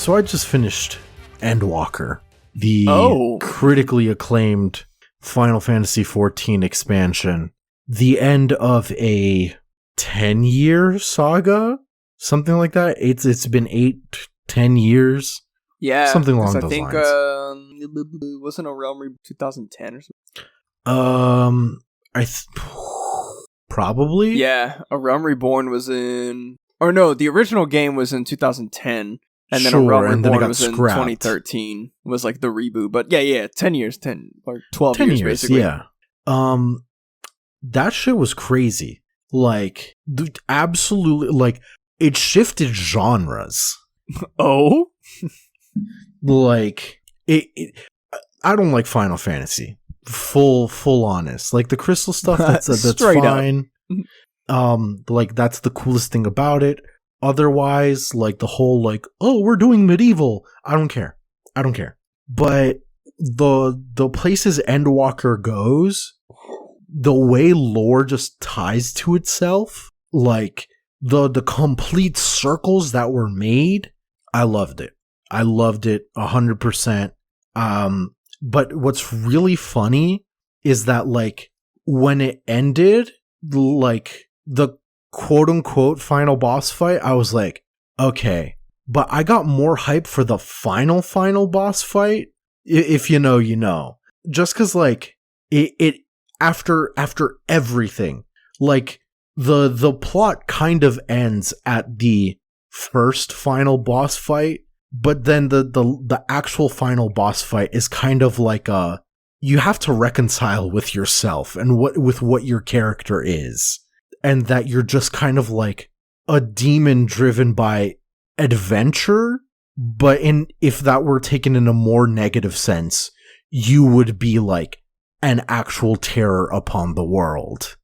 So I just finished Endwalker, the critically acclaimed Final Fantasy XIV expansion. The end of a 10-year saga? Something like that? It's been 8-10 years? Yeah. Something along those lines. I think, wasn't A Realm Reborn 2010 or something? Probably? Yeah, A Realm Reborn was in... Or no, the original game was in 2010. And then A Realm Reborn was in 2013. Was like the reboot. But yeah, 10 years, 12 years basically. Yeah. That shit was crazy. Like, absolutely, like, it shifted genres. Oh? Like, I don't like Final Fantasy. Full honest. Like, the crystal stuff, that's fine. Like, that's the coolest thing about it. Otherwise, like, the whole, like, oh, we're doing medieval. I don't care. But the places Endwalker goes, the way lore just ties to itself, like, the complete circles that were made, I loved it. 100%. But what's really funny is that, like, when it ended, like, the quote-unquote final boss fight, I was like, okay. But I got more hype for the final boss fight. If you know, you know. Just because, like, it after everything, like, the plot kind of ends at the first final boss fight, but then the actual final boss fight is kind of like you have to reconcile with yourself and with what your character is, and that you're just kind of like a demon driven by adventure, but if that were taken in a more negative sense, you would be like an actual terror upon the world.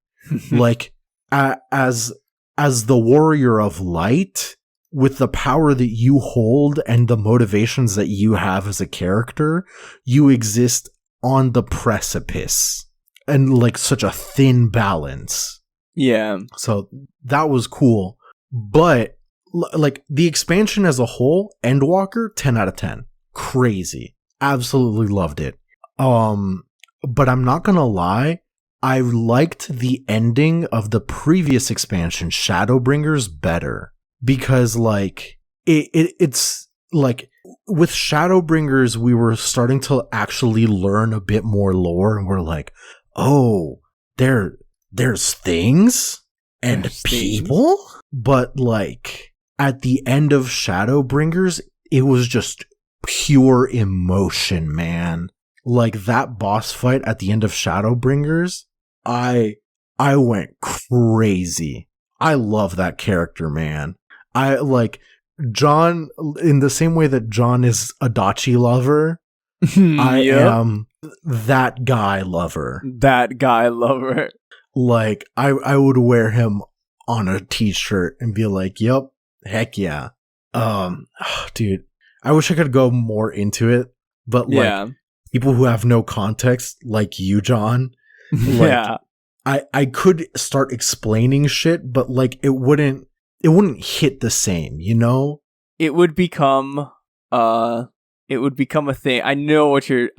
Like, as the warrior of light, with the power that you hold and the motivations that you have as a character, you exist on the precipice and like such a thin balance. Yeah. So that was cool. But like, the expansion as a whole, Endwalker, 10 out of 10. Crazy. Absolutely loved it. But I'm not gonna lie, I liked the ending of the previous expansion, Shadowbringers, better. Because, like, it's like, with Shadowbringers, we were starting to actually learn a bit more lore, and we're like, oh, there's things and people? But, like, at the end of Shadowbringers, it was just pure emotion, man. Like, that boss fight at the end of Shadowbringers, I went crazy. I love that character, man. I like John in the same way that John is Adachi lover. I am that guy lover. Like, I would wear him on a t-shirt and be like, yep, heck yeah. Dude, I wish I could go more into it, but like, people who have no context, like you, John, like, I could start explaining shit, but like, it wouldn't hit the same, you know? It would become a thing. I know what you're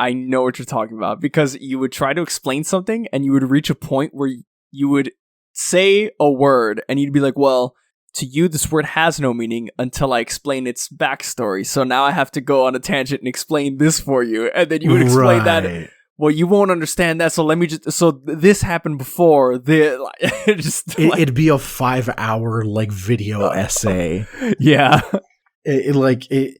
talking about, because you would try to explain something and you would reach a point where you would say a word and you'd be like, well, to you this word has no meaning until I explain its backstory. So now I have to go on a tangent and explain this for you. And then you would explain that. Well, you won't understand that, so let me this happened before. It'd be a 5-hour like video essay. Yeah. The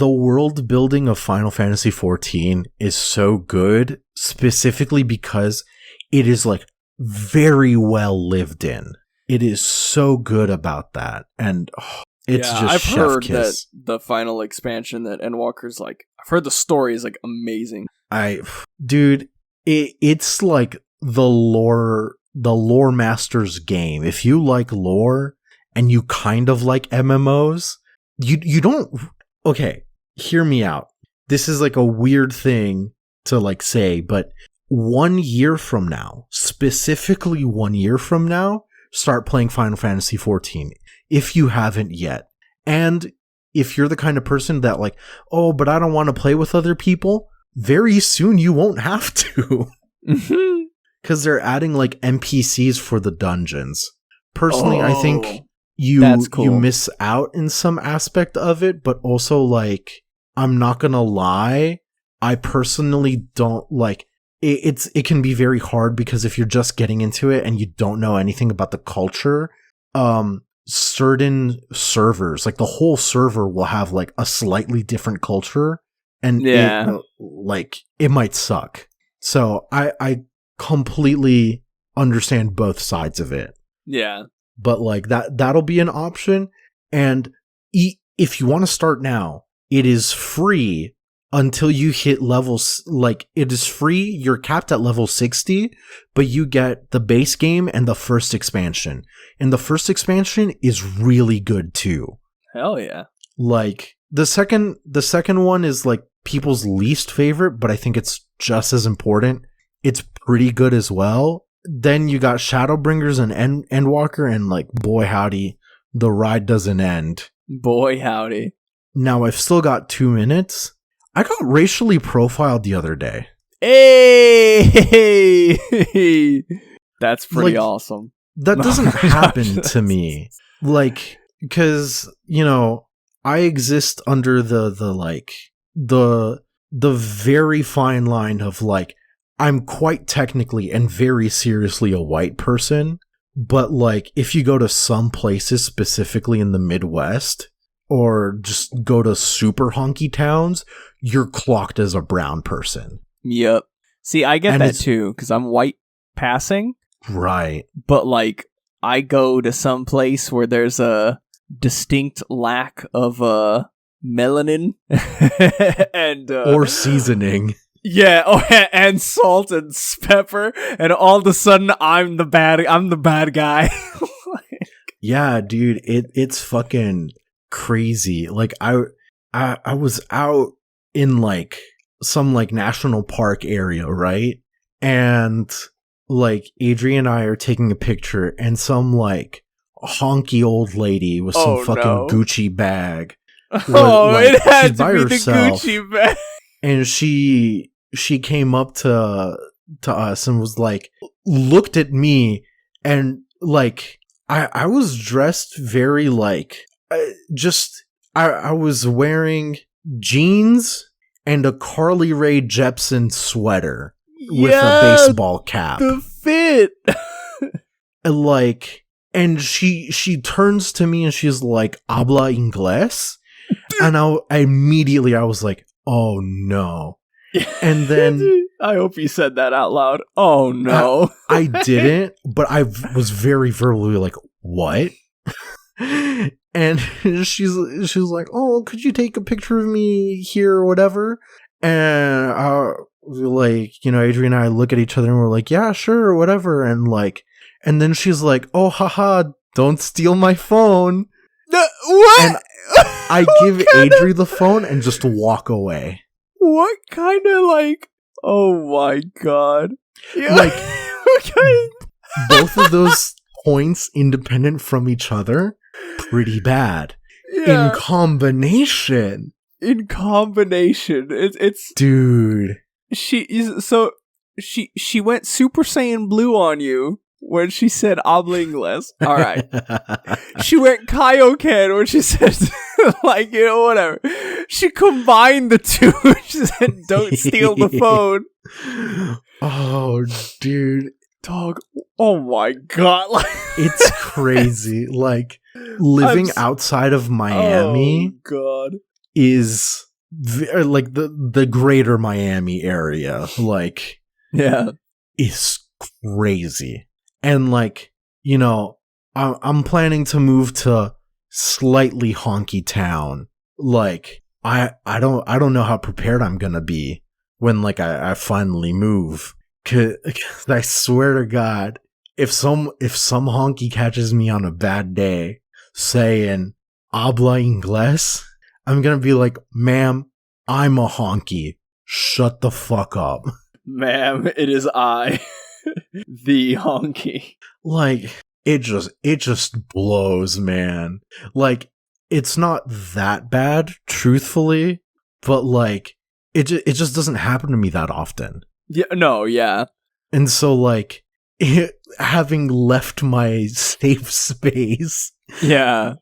world building of Final Fantasy XIV is so good, specifically because it is like very well lived in. It is so good about that, and it's just I've chef heard kiss. That the final expansion that Endwalker's like. I've heard the story is like amazing. Dude, it's like the lore master's game. If you like lore and you kind of like MMOs, you don't. Okay, hear me out. This is like a weird thing to like say, but 1 year from now, specifically 1 year from now, start playing Final Fantasy XIV if you haven't yet. And if you're the kind of person that like, oh, but I don't want to play with other people, very soon you won't have to. Because they're adding like NPCs for the dungeons. Personally, I think you miss out in some aspect of it, but also like, I'm not gonna lie, I personally don't like it can be very hard because if you're just getting into it and you don't know anything about the culture, certain servers, like the whole server will have like a slightly different culture, and it might suck. So I completely understand both sides of it. Yeah. But like that'll be an option. And if you want to start now, it is free until you hit levels. Like, it is free. You're capped at level 60, but you get the base game and the first expansion. And the first expansion is really good too. Hell yeah. Like, the second one is like people's least favorite, but I think it's just as important. It's pretty good as well. Then you got Shadowbringers and Endwalker, and like, boy howdy, the ride doesn't end. Boy howdy. Now I've still got 2 minutes. I got racially profiled the other day. Hey! That's pretty awesome. That doesn't happen to me. Like, because, you know, I exist under the very fine line of like, I'm quite technically and very seriously a white person, but like, if you go to some places, specifically in the Midwest, or just go to super honky towns, you're clocked as a brown person. Yep. See, I get that too, because I'm white passing. Right. But like, I go to some place where there's a distinct lack of melanin and or seasoning. Yeah, and salt and pepper, and all of a sudden I'm the bad guy. Yeah, dude, it's fucking crazy. Like, I was out in like some like national park area, right? And like Adrian and I are taking a picture, and some like honky old lady with some fucking Gucci bag. It had to be herself, the Gucci bag. And she came up to us and was like, looked at me, and like I was dressed very like I was wearing jeans and a Carly Rae Jepsen sweater with a baseball cap. The fit. Like, and she turns to me and she's like, "Habla inglés?" And I immediately was like, "Oh no." And then I hope you said that out loud. Oh no. I didn't, but I was very verbally like, "What?" And she's like, "Oh, could you take a picture of me here or whatever?" And like, you know, Adrian and I look at each other and we're like, "Yeah, sure, or whatever." And like, and then she's like, "Oh, haha, don't steal my phone." What? And I give Adri the phone and just walk away. What kind of like? Oh my god! Yeah. Like, both of those points, independent from each other, pretty bad. Yeah. In combination, it's dude. She went Super Saiyan Blue on you when she said "habla inglés." All right. She went Kaioken when she said like, you know, whatever. She combined the two. She said, "Don't steal the phone." Oh, dude, dog. Oh my god! Like, it's crazy. Like, living outside of Miami. Oh god. Is like the greater Miami area, like, yeah, is crazy. And like, you know, I'm planning to move to slightly honky town. Like, I don't know how prepared I'm gonna be when like I finally move. 'Cause I swear to God, if some honky catches me on a bad day saying "habla inglés," I'm gonna be like, "Ma'am, I'm a honky. Shut the fuck up." Ma'am, it is I, the honky. Like, it just blows, man. Like, it's not that bad, truthfully, but like it just doesn't happen to me that often. Yeah, no, yeah. And so like having left my safe space, Yeah.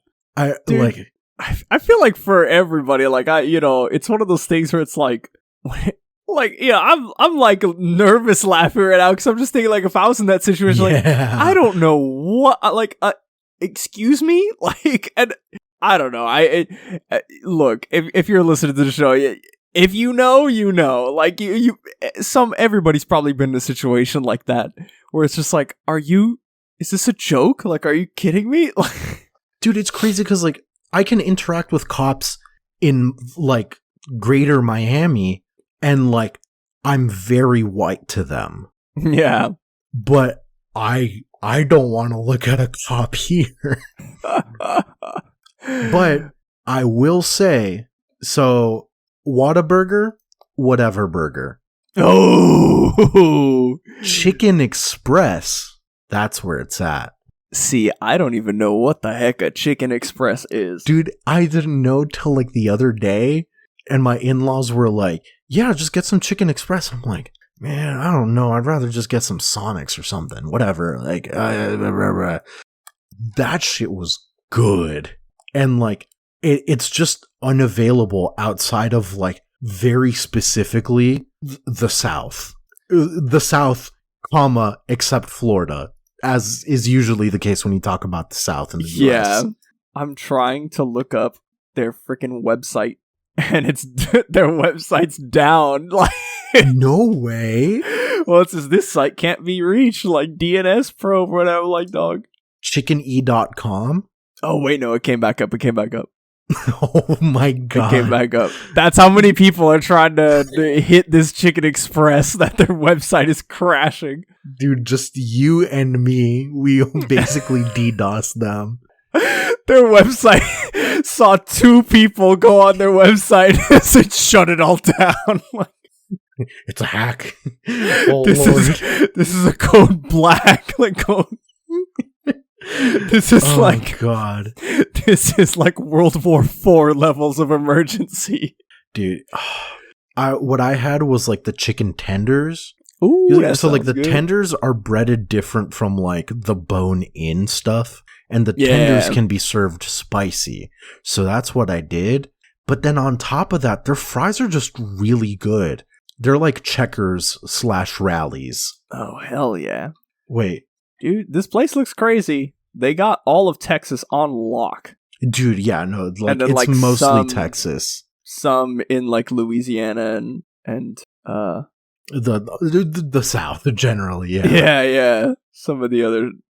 Dude, I feel like for everybody, like it's one of those things where it's like I'm like nervous laughing right now because I'm just thinking like if I was in that situation, like I don't know what, excuse me, like, and I don't know. Look, if you're listening to the show, if you know, like everybody's probably been in a situation like that where it's just like, is this a joke? Like, are you kidding me? Dude, it's crazy because like I can interact with cops in like greater Miami and like I'm very white to them. Yeah. But I don't want to look at a cop here. But I will say, so Whataburger, whatever burger. Oh, Chicken Express, that's where it's at. See, I don't even know what the heck a Chicken Express is. Dude, I didn't know till like the other day, and my in-laws were like, yeah, just get some Chicken Express. I'm like, man, I don't know. I'd rather just get some Sonics or something. Whatever. Like, that shit was good. And like, it's just unavailable outside of like very specifically the South. The South, comma, except Florida, as is usually the case when you talk about the South in the US. Yeah. I'm trying to look up their freaking website, and their website's down. Like, no way. Well, it says this site can't be reached, like DNS probe or whatever, like dog. chickene.com. Oh wait, no, it came back up. Oh my god. It came back up. That's how many people are trying to hit this Chicken Express that their website is crashing. Dude, just you and me, we basically DDoS them. Their website saw 2 people go on their website and shut it all down. It's a hack. Oh, this Lord. This is a code black. Like code. This is God. This is like World War IV levels of emergency. Dude, what I had was like the chicken tenders. Ooh, so like the good. tenders are breaded different from like the bone-in stuff, and the tenders can be served spicy. So that's what I did. But then on top of that, their fries are just really good. They're like Checkers / Rallies. Oh, hell yeah. Wait. Dude, this place looks crazy. They got all of Texas on lock. Dude, yeah, no, like it's like mostly Texas. Some in like Louisiana and the South generally, yeah. Yeah. Some of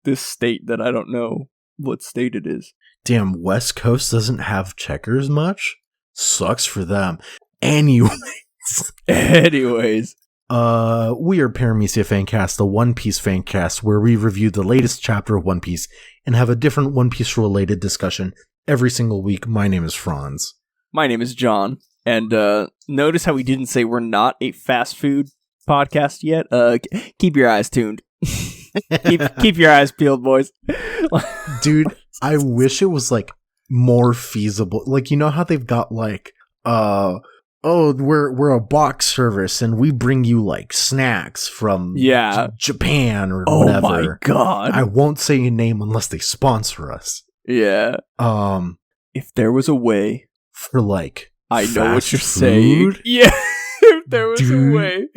this state that I don't know what state it is. Damn, West Coast doesn't have Checkers much? Sucks for them. Anyways. We are Paramecia Fancast, the One Piece fancast, where we review the latest chapter of One Piece and have a different One Piece related discussion every single week. My name is Franz. My name is John. And notice how we didn't say we're not a fast food podcast yet. Keep your eyes tuned. keep your eyes peeled, boys. Dude, I wish it was like more feasible. Like, you know how they've got like we're a box service and we bring you like snacks from Japan or whatever. Oh my god. I won't say a name unless they sponsor us. Yeah. If there was a way for like I know what you're saying. Yeah. If there was a way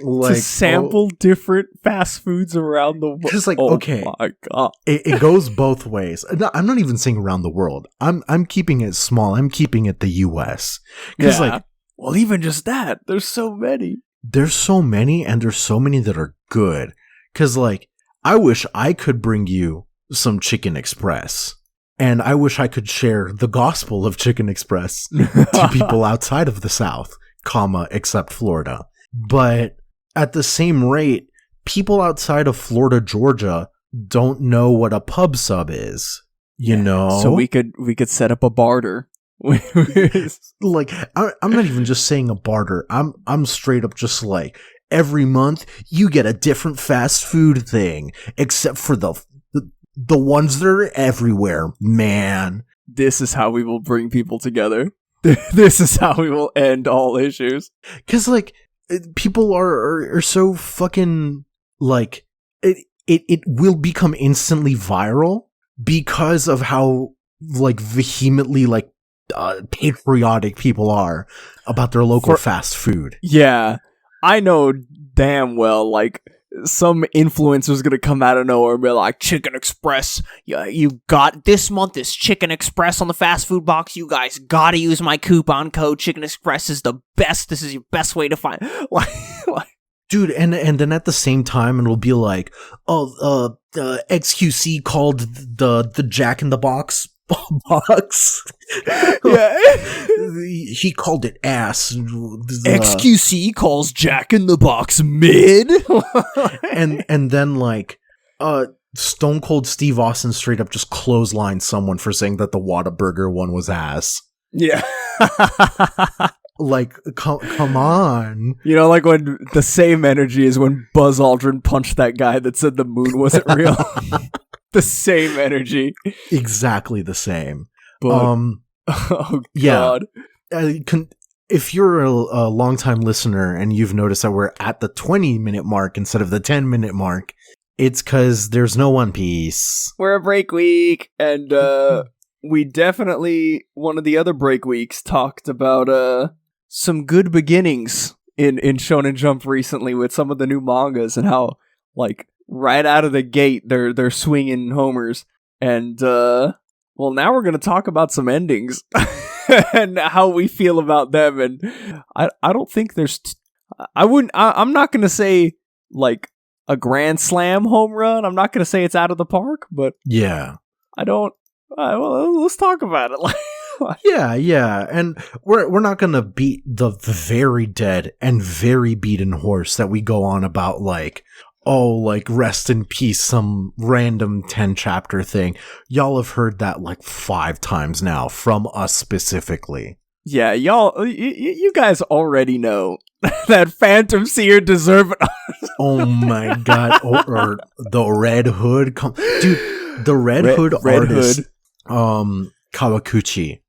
like, to sample different fast foods around the world. Because like, okay. My god. It goes both ways. I'm not even saying around the world. I'm keeping it small. I'm keeping it the US. Because like, well, even just that, there's so many. There's so many, and there's so many that are good. Because, like, I wish I could bring you some Chicken Express. And I wish I could share the gospel of Chicken Express to people outside of the South, comma, except Florida. But at the same rate, people outside of Florida, Georgia don't know what a pub sub is. You know? So we could set up a barter. Like, I'm not even just saying a barter. I'm straight up just like, every month you get a different fast food thing, except for the ones that are everywhere, man. this is how we will bring people together. This is how we will end all issues. Because, like, people are so fucking, like, it will become instantly viral because of how, like, vehemently, like, patriotic people are about their local fast food. Yeah. I know damn well, like, some influencer's gonna come out of nowhere and be like, Chicken Express, you got this month is Chicken Express on the fast food box. You guys gotta use my coupon code. Chicken Express is the best. This is your best way to find. Dude, and then at the same time, it'll be like, XQC called the Jack in the Box box. Yeah. He called it ass. XQC calls Jack in the Box mid. and then, like, Stone Cold Steve Austin straight up just clotheslined someone for saying that the Whataburger one was ass. Yeah. Like, come on. You know, like when the same energy is when Buzz Aldrin punched that guy that said the moon wasn't real. The same energy. Exactly the same. But, oh, God. Yeah. If you're a longtime listener and you've noticed that we're at the 20-minute mark instead of the 10-minute mark, it's because there's no One Piece. We're a break week, and we definitely, one of the other break weeks, talked about some good beginnings in Shonen Jump recently with some of the new mangas and how, like, right out of the gate, they're swinging homers. And, well, now we're going to talk about some endings and how we feel about them. And I don't think there's... I'm not going to say, like, a grand slam home run. I'm not going to say it's out of the park, but... Yeah. I don't... well, let's talk about it. Yeah. And we're not going to beat the very dead and very beaten horse that we go on about, like... Oh, like, rest in peace, some random 10-chapter thing. Y'all have heard that, like, 5 times now, from us specifically. Yeah, y'all, you guys already know that Phantom Seer deserve it. Oh my god. Or the Red Hood. Dude, the Red Hood artist, Kawakuchi,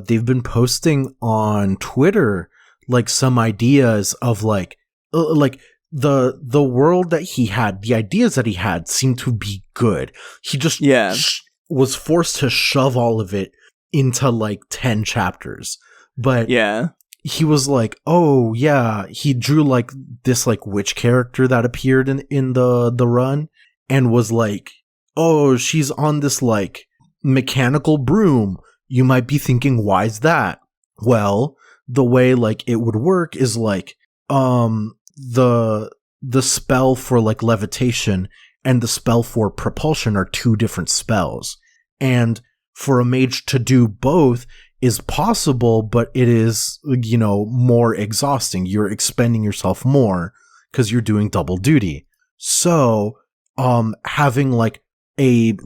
they've been posting on Twitter, like, some ideas of, like, the world that he had, the ideas that he had seemed to be good. He just was forced to shove all of it into, like, 10 chapters. But yeah, he was like, oh yeah, he drew, like, this, like, witch character that appeared in the run and was like, oh, she's on this, like, mechanical broom. You might be thinking, why's that? Well, the way, like, it would work is, like, the spell for, like, levitation and the spell for propulsion are 2 different spells. And for a mage to do both is possible, but it is, you know, more exhausting. You're expending yourself more because you're doing double duty. So, having, like, a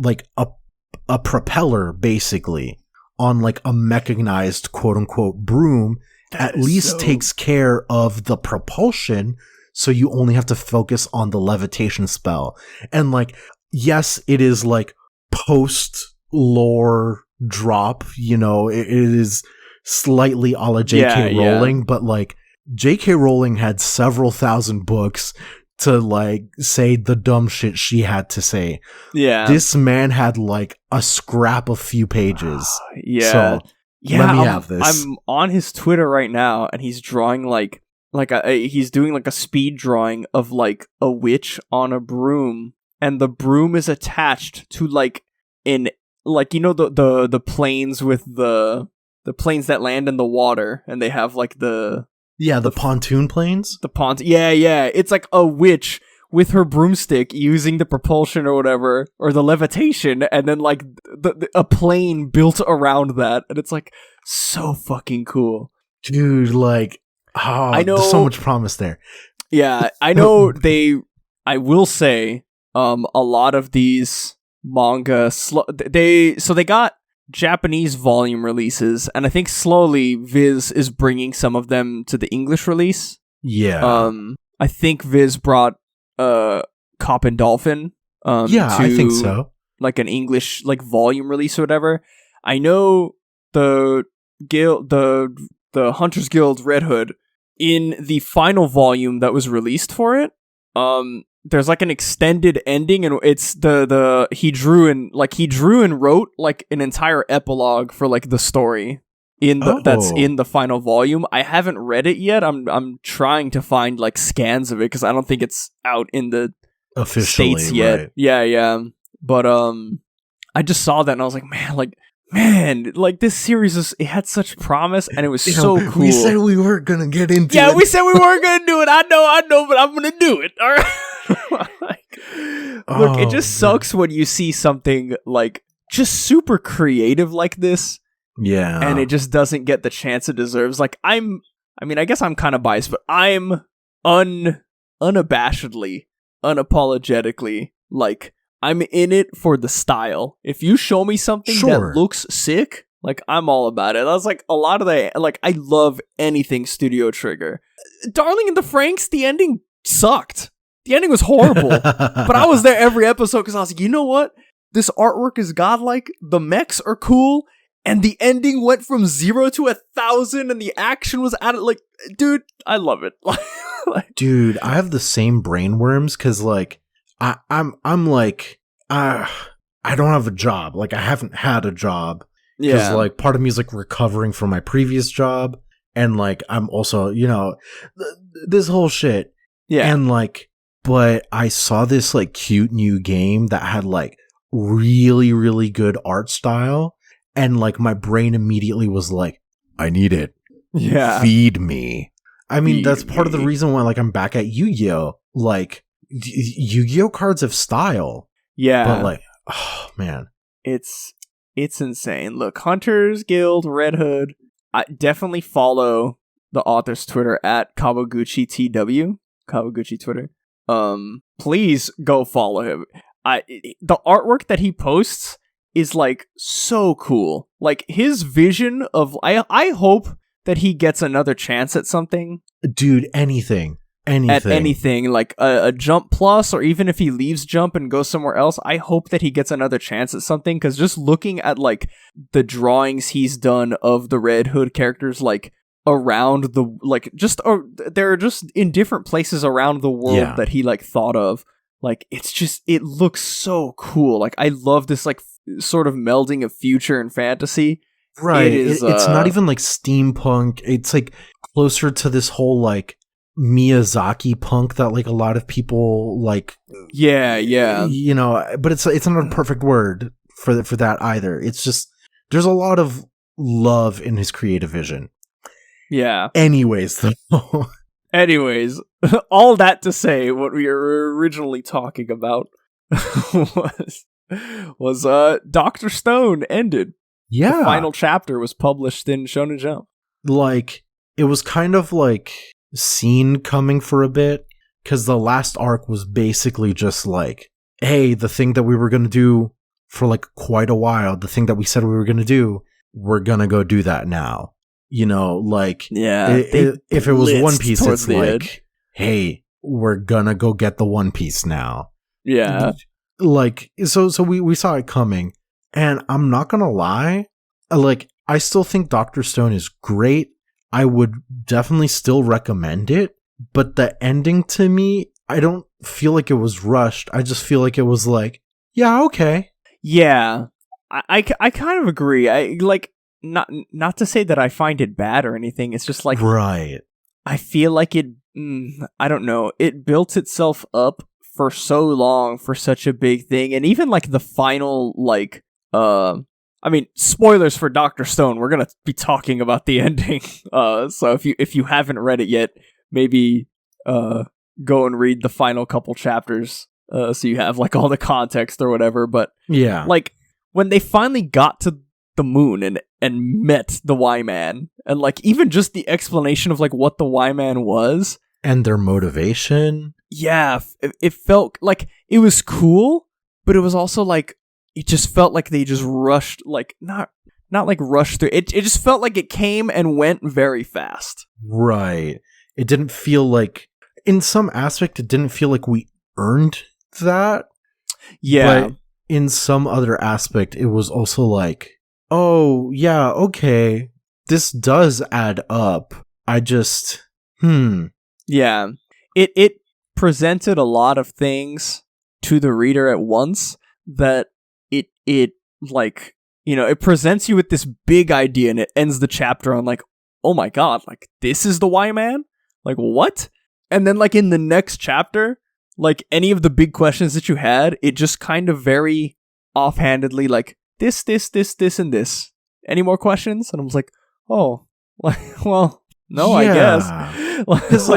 propeller, basically, on, like, a mechanized quote-unquote broom at least takes care of the propulsion, so you only have to focus on the levitation spell. And, like, yes, it is, like, post-lore drop, you know, it is slightly a la J.K. Rowling, but, like, J.K. Rowling had several thousand books to, like, say the dumb shit she had to say. Yeah. This man had, like, a scrap of few pages. Yeah. So, let me have this. I'm on his Twitter right now, and he's drawing, he's doing, like, a speed drawing of, like, a witch on a broom, and the broom is attached to, like, like, you know, the planes with the planes that land in the water, and they have, like, the pontoon planes? The pontoon. Yeah. It's like a witch with her broomstick using the propulsion or whatever, or the levitation, and then, like, a plane built around that, and it's, like, so fucking cool. Dude, like, I know, there's so much promise there. Yeah, I know I will say, a lot of these manga, they got Japanese volume releases, and I think slowly Viz is bringing some of them to the English release. Yeah. I think Viz brought Cop and Dolphin. I think so. Like an English, like, volume release or whatever. I know the guild, the Hunters Guild Red Hood, in the final volume that was released for it, there's like an extended ending, and it's he drew and wrote like an entire epilogue for like the story that's in the final volume. I haven't read it yet. I'm trying to find like scans of it because I don't think it's out in the officially States yet. Right. Yeah. But I just saw that and I was like, man, like this series it had such promise and it was so cool. We said we weren't gonna get into it. Yeah, we said we weren't gonna do it. I know, but I'm gonna do it. All right. Look, it just sucks when you see something like just super creative like this. Yeah. And it just doesn't get the chance it deserves. Like I guess I'm kind of biased, but I'm unabashedly, unapologetically, like, I'm in it for the style. If you show me something that looks sick, like, I'm all about it. I was like, a lot of I love anything Studio Trigger. Darling in the Franxx, the ending sucked. The ending was horrible. But I was there every episode because I was like, you know what? This artwork is godlike. The mechs are cool. And the ending went from 0 to 1,000 and the action was added. Like, dude, I love it. Dude, I have the same brain worms because, like, I'm like, I don't have a job. Like, I haven't had a job. Because, like, part of me is, like, recovering from my previous job. And, like, I'm also, you know, this whole shit. Yeah. And, like, but I saw this, like, cute new game that had, like, really, really good art style. And, like, my brain immediately was like, I need it. Yeah. Feed me. I mean, that's part of the reason why, like, I'm back at Yu-Gi-Oh! Like, Yu-Gi-Oh! Cards have style. Yeah. But, like, oh, man. It's insane. Look, Hunters Guild, Red Hood. I definitely follow the author's Twitter at Kawaguchi TW. Kawaguchi Twitter. Please go follow him. The artwork that he posts is like so cool. Like his vision of I hope that he gets another chance at something. Dude, anything. At anything, like a Jump Plus, or even if he leaves Jump and goes somewhere else, I hope that he gets another chance at something, because just looking at like the drawings he's done of the Red Hood characters, like around the, like just, or they're just in different places around the world that he like thought of. Like, it's just, it looks so cool. Like, I love this, like, sort of melding of future and fantasy. Right. It's not even, like, steampunk. It's, like, closer to this whole, like, Miyazaki punk that, like, a lot of people, like... Yeah. You know, but it's not a perfect word for that either. It's just, there's a lot of love in his creative vision. Yeah. Anyways, though... Anyways, all that to say, what we were originally talking about was Dr. Stone ended. Yeah. The final chapter was published in Shonen Jump. Like, it was kind of like seen coming for a bit, because the last arc was basically just like, hey, the thing that we were going to do for like quite a while, the thing that we said we were going to do, we're going to go do that now. You know, like, if it was One Piece, it's like, hey, we're gonna go get the One Piece now. Yeah. Like, so we saw it coming, and I'm not gonna lie, like, I still think Dr. Stone is great. I would definitely still recommend it, but the ending to me, I don't feel like it was rushed. I just feel like it was like, yeah, okay. Yeah. I kind of agree. I like, not to say that I find it bad or anything. It's just like, right. I feel like it, I don't know. It built itself up for so long for such a big thing. And even like the final, like, I mean, spoilers for Dr. Stone. We're going to be talking about the ending. So if you haven't read it yet, maybe, go and read the final couple chapters. So you have like all the context or whatever. But yeah, like when they finally got to the moon and met the Y-Man, and like even just the explanation of like what the Y-Man was and their motivation, it felt like it was cool, but it was also like it just felt like they just rushed, like not like rushed through it. It just felt like it came and went very fast. Right. It didn't feel like, in some aspect, it didn't feel like we earned that. Yeah. But in some other aspect, it was also like, oh, yeah, okay. This does add up. I just, Yeah. It presented a lot of things to the reader at once that it like, it presents you with this big idea and it ends the chapter on like, oh my god, like this is the Y-Man? Like what? And then like in the next chapter, like any of the big questions that you had, it just kind of very offhandedly like this, and this. Any more questions? And I was like, oh, like, well, no, I guess. Because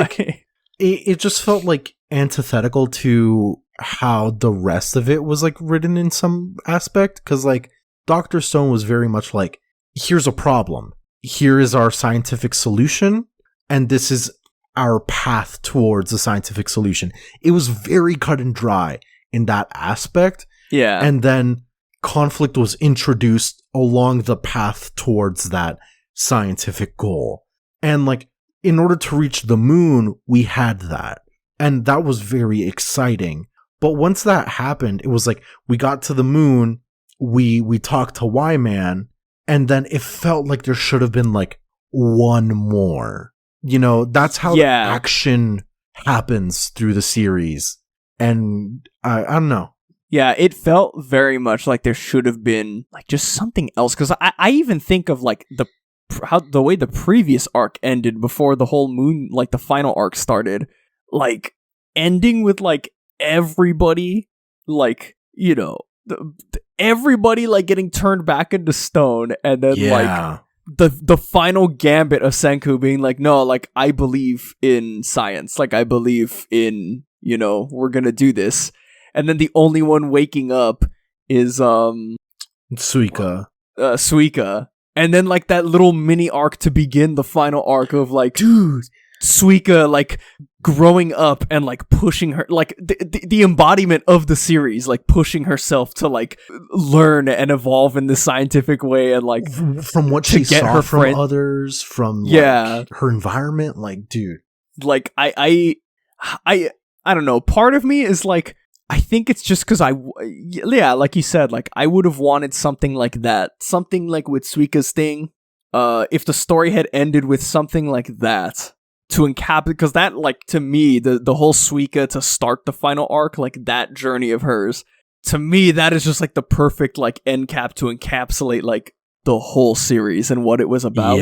it just felt like antithetical to how the rest of it was like written in some aspect. Because like Dr. Stone was very much like, here's a problem. Here is our scientific solution. And this is our path towards a scientific solution. It was very cut and dry in that aspect. Yeah. And then conflict was introduced along the path towards that scientific goal. And like, in order to reach the moon, we had that. And that was very exciting. But once that happened, it was like, we got to the moon, we talked to Y-Man, and then it felt like there should have been like one more. That's how the action happens through the series. And I don't know. Yeah, it felt very much like there should have been like just something else. Because I even think of like the way the previous arc ended before the whole moon, like the final arc started, like ending with like everybody, like, everybody like getting turned back into stone, and then like the final gambit of Senku being like, no, like I believe in science, like I believe in, we're gonna do this, and then the only one waking up is Suika. Suika. And then like that little mini arc to begin the final arc of like, dude, Suika like growing up and like pushing her, like the embodiment of the series, like pushing herself to like learn and evolve in the scientific way, and like from what she saw from others, from like, her environment, like, dude, like I don't know. Part of me is like, I think it's just because like you said, like I would have wanted something like that, something like with Suika's thing. If the story had ended with something like that to encapsulate, because that, like, to me, the whole Suika to start the final arc, like that journey of hers, to me, that is just like the perfect like end cap to encapsulate like the whole series and what it was about.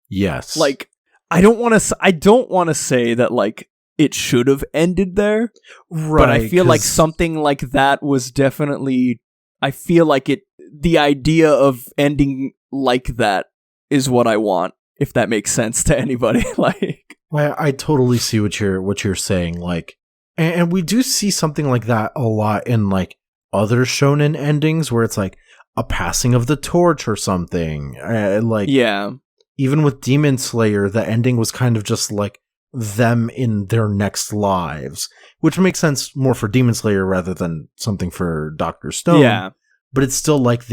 Yes. Like, I don't want to say that like it should have ended there, right? But I feel like something like that was definitely. I feel like the idea of ending like that is what I want. If that makes sense to anybody, like I totally see what you're saying. Like, and we do see something like that a lot in like other shonen endings where it's like a passing of the torch or something. Like, even with Demon Slayer, the ending was kind of just like them in their next lives, which makes sense more for Demon Slayer rather than something for Dr. Stone. Yeah. But it's still like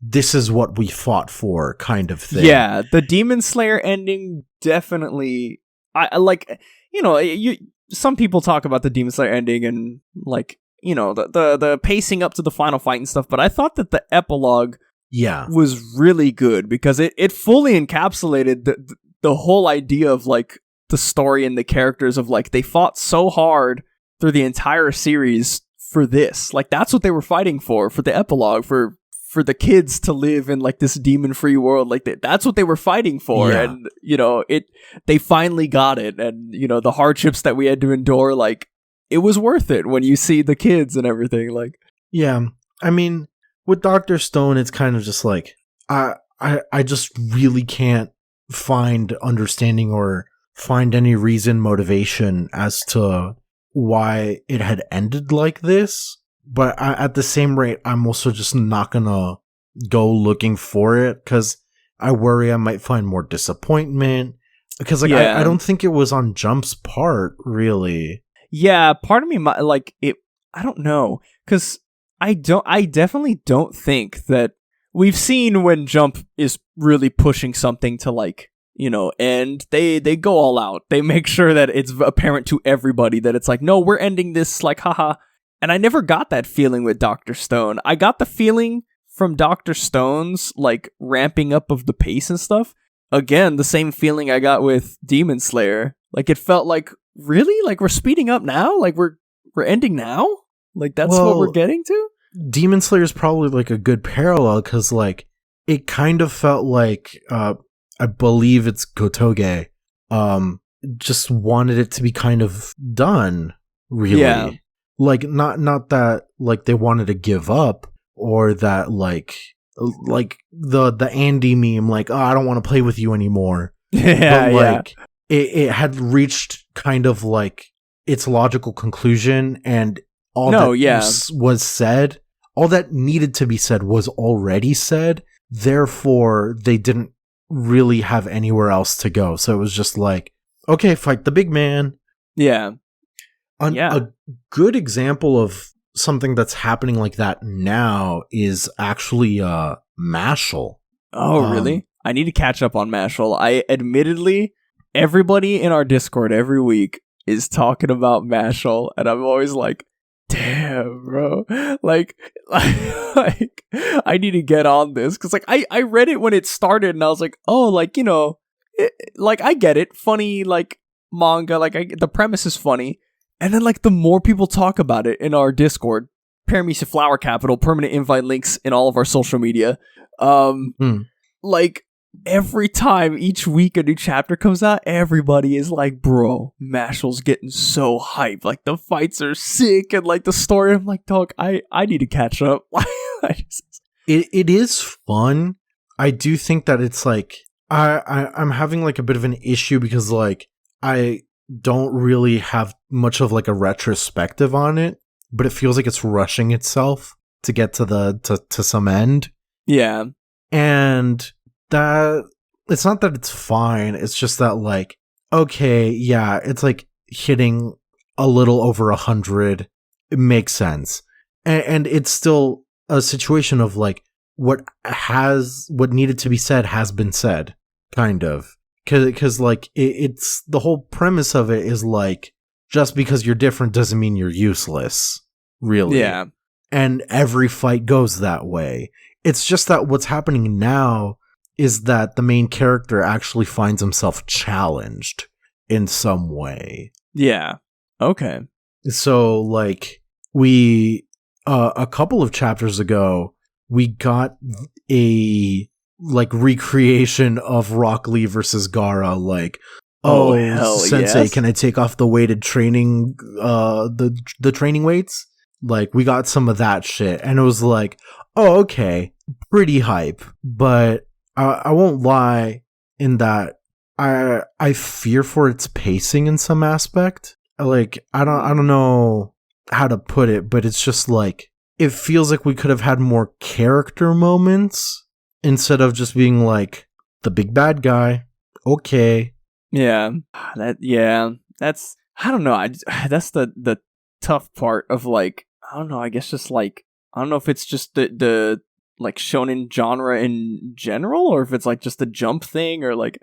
this is what we fought for kind of thing. Yeah, the Demon Slayer ending definitely, I like, some people talk about the Demon Slayer ending and like, the pacing up to the final fight and stuff, but I thought that the epilogue was really good because it fully encapsulated the whole idea of like the story and the characters of like they fought so hard through the entire series for this. Like that's what they were fighting for the epilogue, for the kids to live in like this demon-free world. Like that's what they were fighting for. Yeah. And they finally got it. And the hardships that we had to endure, like it was worth it when you see the kids and everything. Like, yeah, I mean, with Dr. Stone, it's kind of just like I just really can't find understanding or find any motivation as to why it had ended like this. But at the same rate, I'm also just not gonna go looking for it because I worry I might find more disappointment. Because like I don't think it was on Jump's part, really. Yeah, part of me might like it. I don't know, because I definitely don't think that we've seen when Jump is really pushing something to like, and they go all out. They make sure that it's apparent to everybody that it's like, no, we're ending this, like, haha. And I never got that feeling with Dr. Stone. I got the feeling from Dr. Stone's like ramping up of the pace and stuff, again, the same feeling I got with Demon Slayer. Like it felt like, really? Like we're speeding up now? Like we're ending now? Like that's what we're getting to? Demon Slayer is probably like a good parallel because like it kind of felt like I believe it's Gotoge just wanted it to be kind of done, really. Yeah. Like not that like they wanted to give up or that like the Andy meme like, oh, I don't want to play with you anymore. Yeah, but like it had reached kind of like its logical conclusion, and all was said, all that needed to be said was already said. Therefore, they didn't really have anywhere else to go. So it was just like, okay, fight the big man. Yeah. A good example of something that's happening like that now is actually Mashal. Oh, really? I need to catch up on Mashal. I admittedly, everybody in our Discord every week is talking about Mashal, and I'm always like, damn, bro. Like I need to get on this, because like I read it when it started, and I was like, oh, like, you know, like I get it, funny like manga, like the premise is funny, and then like the more people talk about it in our Discord, Paramecia Flower Capital, permanent invite links in all of our social media, like every time each week a new chapter comes out, everybody is like, bro, Mashal's getting so hyped, like the fights are sick and like the story. I'm like, dog, I need to catch up. It is fun. I do think that it's like I'm having like a bit of an issue because like I don't really have much of like a retrospective on it, but it feels like it's rushing itself to get to some end. Yeah. And that it's not that it's fine, it's just that like, okay, yeah, it's like hitting a little over 100. It makes sense. And it's still a situation of like what needed to be said has been said, kind of. Because like it's the whole premise of it is like, just because you're different doesn't mean you're useless, really. Yeah. And every fight goes that way. It's just that what's happening now is that the main character actually finds himself challenged in some way. Yeah. Okay. So like we a couple of chapters ago, we got a like recreation of Rock Lee versus Gaara, like, oh hell sensei, yes. Can I take off the weighted training the training weights? Like we got some of that shit, and it was like, oh, okay, pretty hype. But I won't lie in that I fear for its pacing in some aspect. Like I don't know how to put it, but it's just like it feels like we could have had more character moments instead of just being like the big bad guy. Okay. Yeah. That's I don't know. That's the tough part of like, I don't know, I guess just like, I don't know if it's just the like shonen genre in general, or if it's like just a Jump thing, or like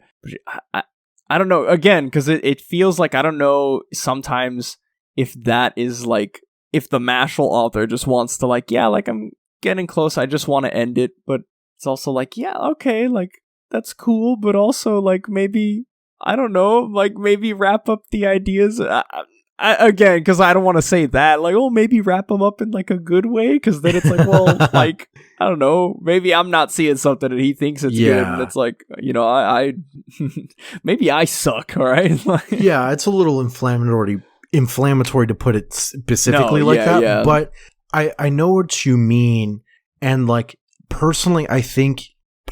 I don't know, again, because it feels like, I don't know sometimes if that is like, if the Mashal author just wants to like, yeah, like I'm getting close, I just want to end it, but it's also like, yeah, okay, like that's cool, but also like maybe, I don't know, like maybe wrap up the ideas. Again, because I don't want to say that, like, oh, maybe wrap them up in like a good way, because then it's like, well, like, I don't know, maybe I'm not seeing something and he thinks it's good, and it's like, you know, I maybe I suck, all right? Yeah, it's a little inflammatory to put it specifically that, but I know what you mean, and like personally, I think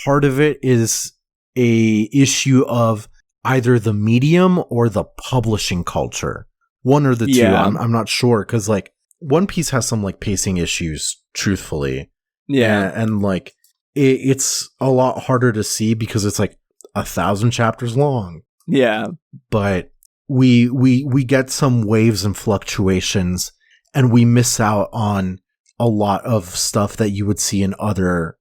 part of it is a issue of either the medium or the publishing culture. One or the two, I'm not sure, because like One Piece has some like pacing issues, truthfully. Yeah, and like it's a lot harder to see because it's like 1,000 chapters long. Yeah, but we get some waves and fluctuations, and we miss out on a lot of stuff that you would see in other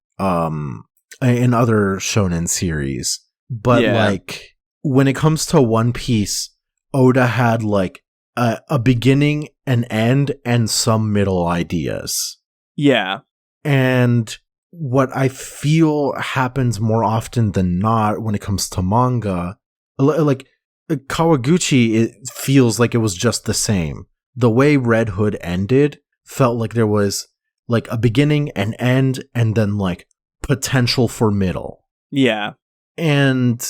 shonen series. But like when it comes to One Piece, Oda had like a beginning, an end, and some middle ideas. Yeah. And what I feel happens more often than not when it comes to manga, like Kawaguchi, it feels like it was just the same. The way Red Hood ended felt like there was like a beginning, an end, and then like potential for middle. Yeah. And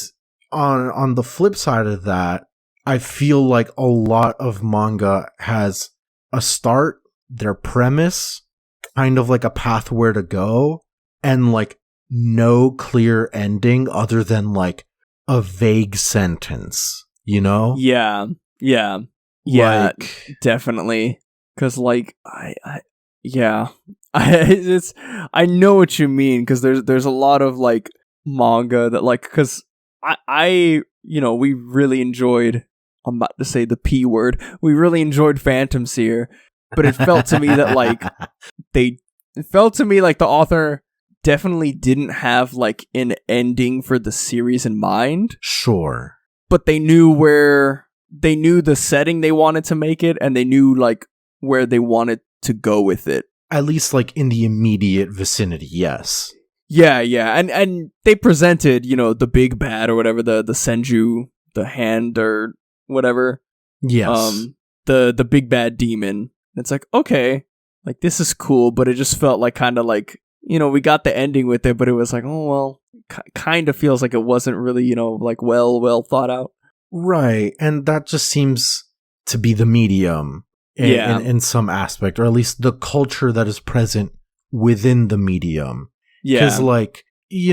on the flip side of that, I feel like a lot of manga has a start, their premise, kind of like a path where to go, and like no clear ending other than like a vague sentence, you know? Yeah. Like, definitely. Because like yeah, I know what you mean, because there's a lot of like manga that like, because I we really enjoyed, I'm about to say the P word, we really enjoyed Phantom Seer, but it felt to me that like it felt to me like the author definitely didn't have like an ending for the series in mind. Sure. But they knew the setting they wanted to make it, and they knew like where they wanted to go with it. At least like in the immediate vicinity, yes. Yeah. And they presented, the big bad or whatever, the Senju, the hand or whatever. Yes. The big bad demon. It's like, okay, like this is cool, but it just felt like kind of like, we got the ending with it, but it was like, oh well, kind of feels like it wasn't really, like well thought out. Right. And that just seems to be the medium in some aspect, or at least the culture that is present within the medium. Yeah. Because like, it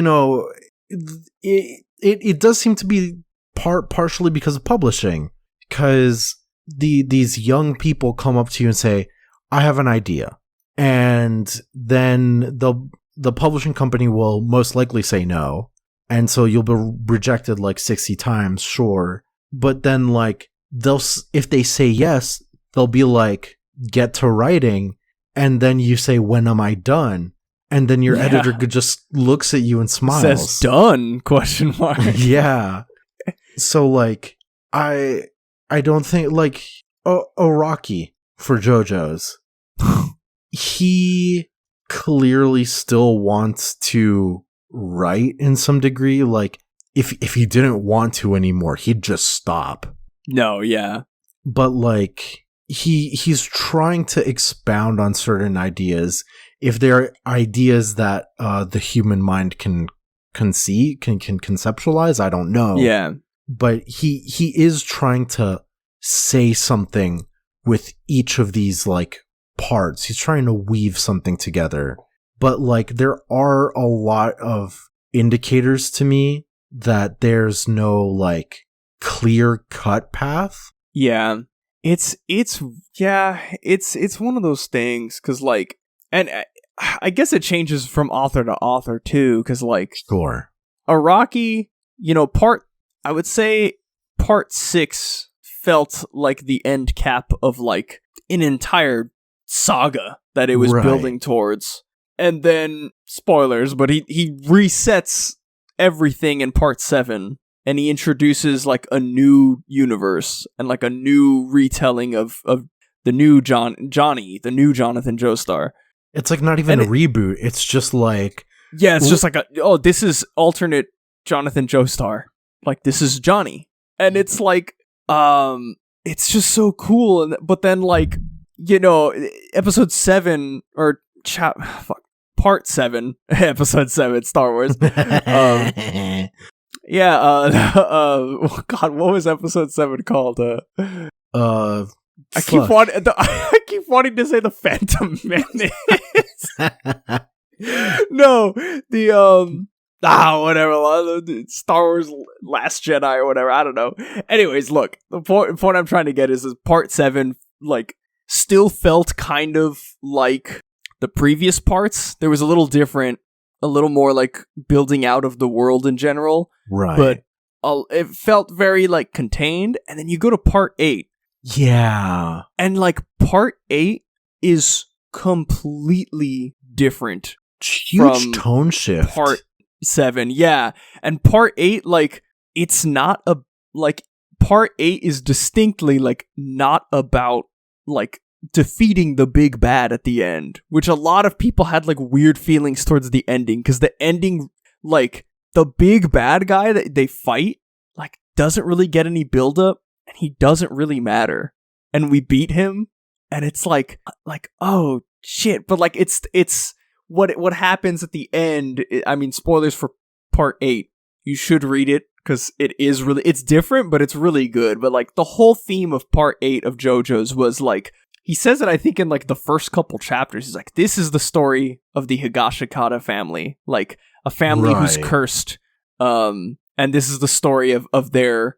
does seem to be partially because of publishing, because these young people come up to you and say, I have an idea. And then the publishing company will most likely say no. And so you'll be rejected like 60 times, sure. But then like if they say yes, they'll be like, get to writing. And then you say, when am I done? And then your editor just looks at you and smiles. Says done? ? Yeah. So like, I don't think like Araki for JoJo's, he clearly still wants to write in some degree. Like if he didn't want to anymore, he'd just stop. No, yeah. But like he's trying to expound on certain ideas. If there are ideas that the human mind can conceive, can conceptualize, I don't know. Yeah. But he is trying to say something with each of these like parts. He's trying to weave something together. But like there are a lot of indicators to me that there's no like clear cut path. Yeah. It's one of those things, cuz like, and I guess it changes from author to author too, cuz like Sure. Araki, I would say part 6 felt like the end cap of like an entire saga that it was building towards. And then, spoilers, but he resets everything in part 7, and he introduces like a new universe and like a new retelling of the new Johnny, the new Jonathan Joestar. It's like not even a reboot. It's just like... Yeah, it's just like this is alternate Jonathan Joestar. Like, this is Johnny. And it's like, it's just so cool. But then like, episode 7 or part 7, episode 7, Star Wars. God, what was episode 7 called? I keep wanting to say the Phantom Menace. No, the whatever, Star Wars Last Jedi or whatever, I don't know. Anyways, look, the point I'm trying to get is part 7 like still felt kind of like the previous parts. There was a little different, a little more like building out of the world in general, right? But it felt very like contained. And then you go to part 8. Yeah. And like part 8 is completely different. Huge from tone shift. Part 7, yeah. And part 8, like, it's not part 8 is distinctly like not about like defeating the big bad at the end, which a lot of people had like weird feelings towards the ending, because the ending, like the big bad guy that they fight, like doesn't really get any build up, and he doesn't really matter, and we beat him, and it's like oh shit, but like it's what happens at the end. I mean, spoilers for part 8. You should read it, because it's different, but it's really good. But like the whole theme of part 8 of JoJo's was like, he says it, I think, in like the first couple chapters. He's like, this is the story of the Higashikata family, like a family who's cursed. And this is the story of their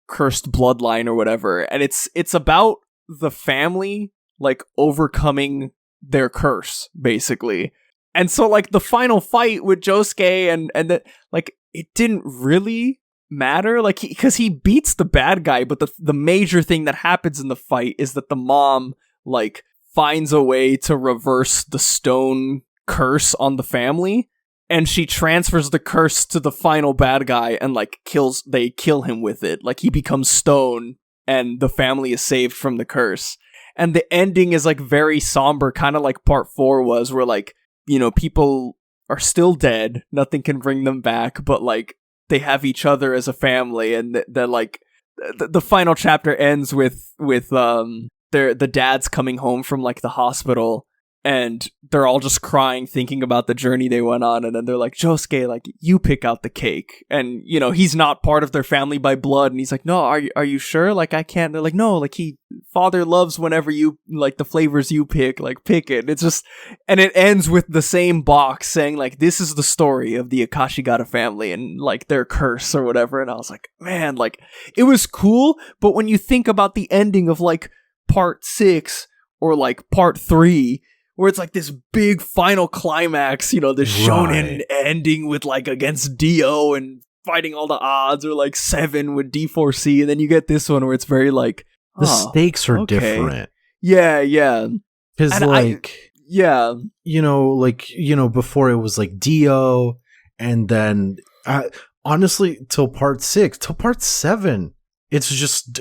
cursed bloodline or whatever. And it's about the family like overcoming their curse, basically. And so like the final fight with Josuke and the, like, it didn't really matter, like, because he beats the bad guy, but the major thing that happens in the fight is that the mom like finds a way to reverse the stone curse on the family, and she transfers the curse to the final bad guy, and like they kill him with it. Like, he becomes stone and the family is saved from the curse. And the ending is like very somber, kind of like part 4 was, where like, you know, people are still dead, nothing can bring them back, but like they have each other as a family, and they're like the final chapter ends with the dad's coming home from like the hospital, and they're all just crying, thinking about the journey they went on, and then they're like, Josuke, like, you pick out the cake. And, you know, he's not part of their family by blood, and he's like, no, are you sure? Like, I can't. They're like, no, like, father loves whenever you, like, the flavors you pick, like, pick it. It's just, and it ends with the same box saying, like, this is the story of the Akashigata family and, like, their curse or whatever. And I was like, man, like, it was cool, but when you think about the ending of, like, part 6 or, like, part 3, where it's like this big final climax, you know, the shonen ending with like against Dio and fighting all the odds, or like 7 with D4C, and then you get this one where it's very like, the stakes are different. Yeah. Because like, you know, like, you know, before it was like Dio, and then honestly, till part 7, it's just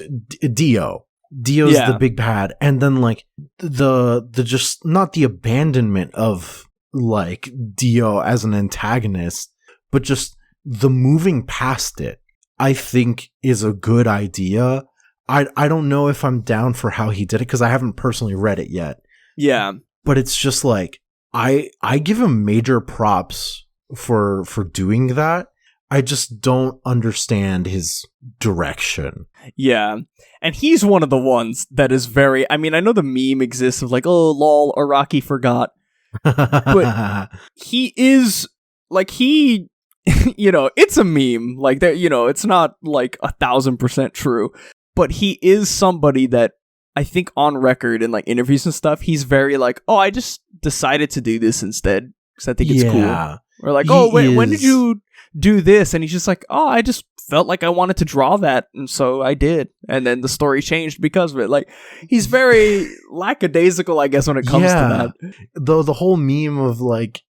Dio. Dio's the big bad, and then like the just not the abandonment of like Dio as an antagonist, but just the moving past it, I think is a good idea. I don't know if I'm down for how he did it, because I haven't personally read it yet. Yeah, but it's just like I give him major props for doing that. I just don't understand his direction. Yeah. And he's one of the ones that is very, I mean, I know the meme exists of like, oh, lol, Araki forgot. But he is, like, he, you know, it's a meme. Like, that, you know, it's not like 1,000% true. But he is somebody that I think on record in like interviews and stuff, he's very like, oh, I just decided to do this instead because I think it's cool. Or like, oh, wait, when did you do this? And he's just like, oh, I just felt like I wanted to draw that, and so I did, and then the story changed because of it. Like, he's very lackadaisical, I guess, when it comes to that. The whole meme of like,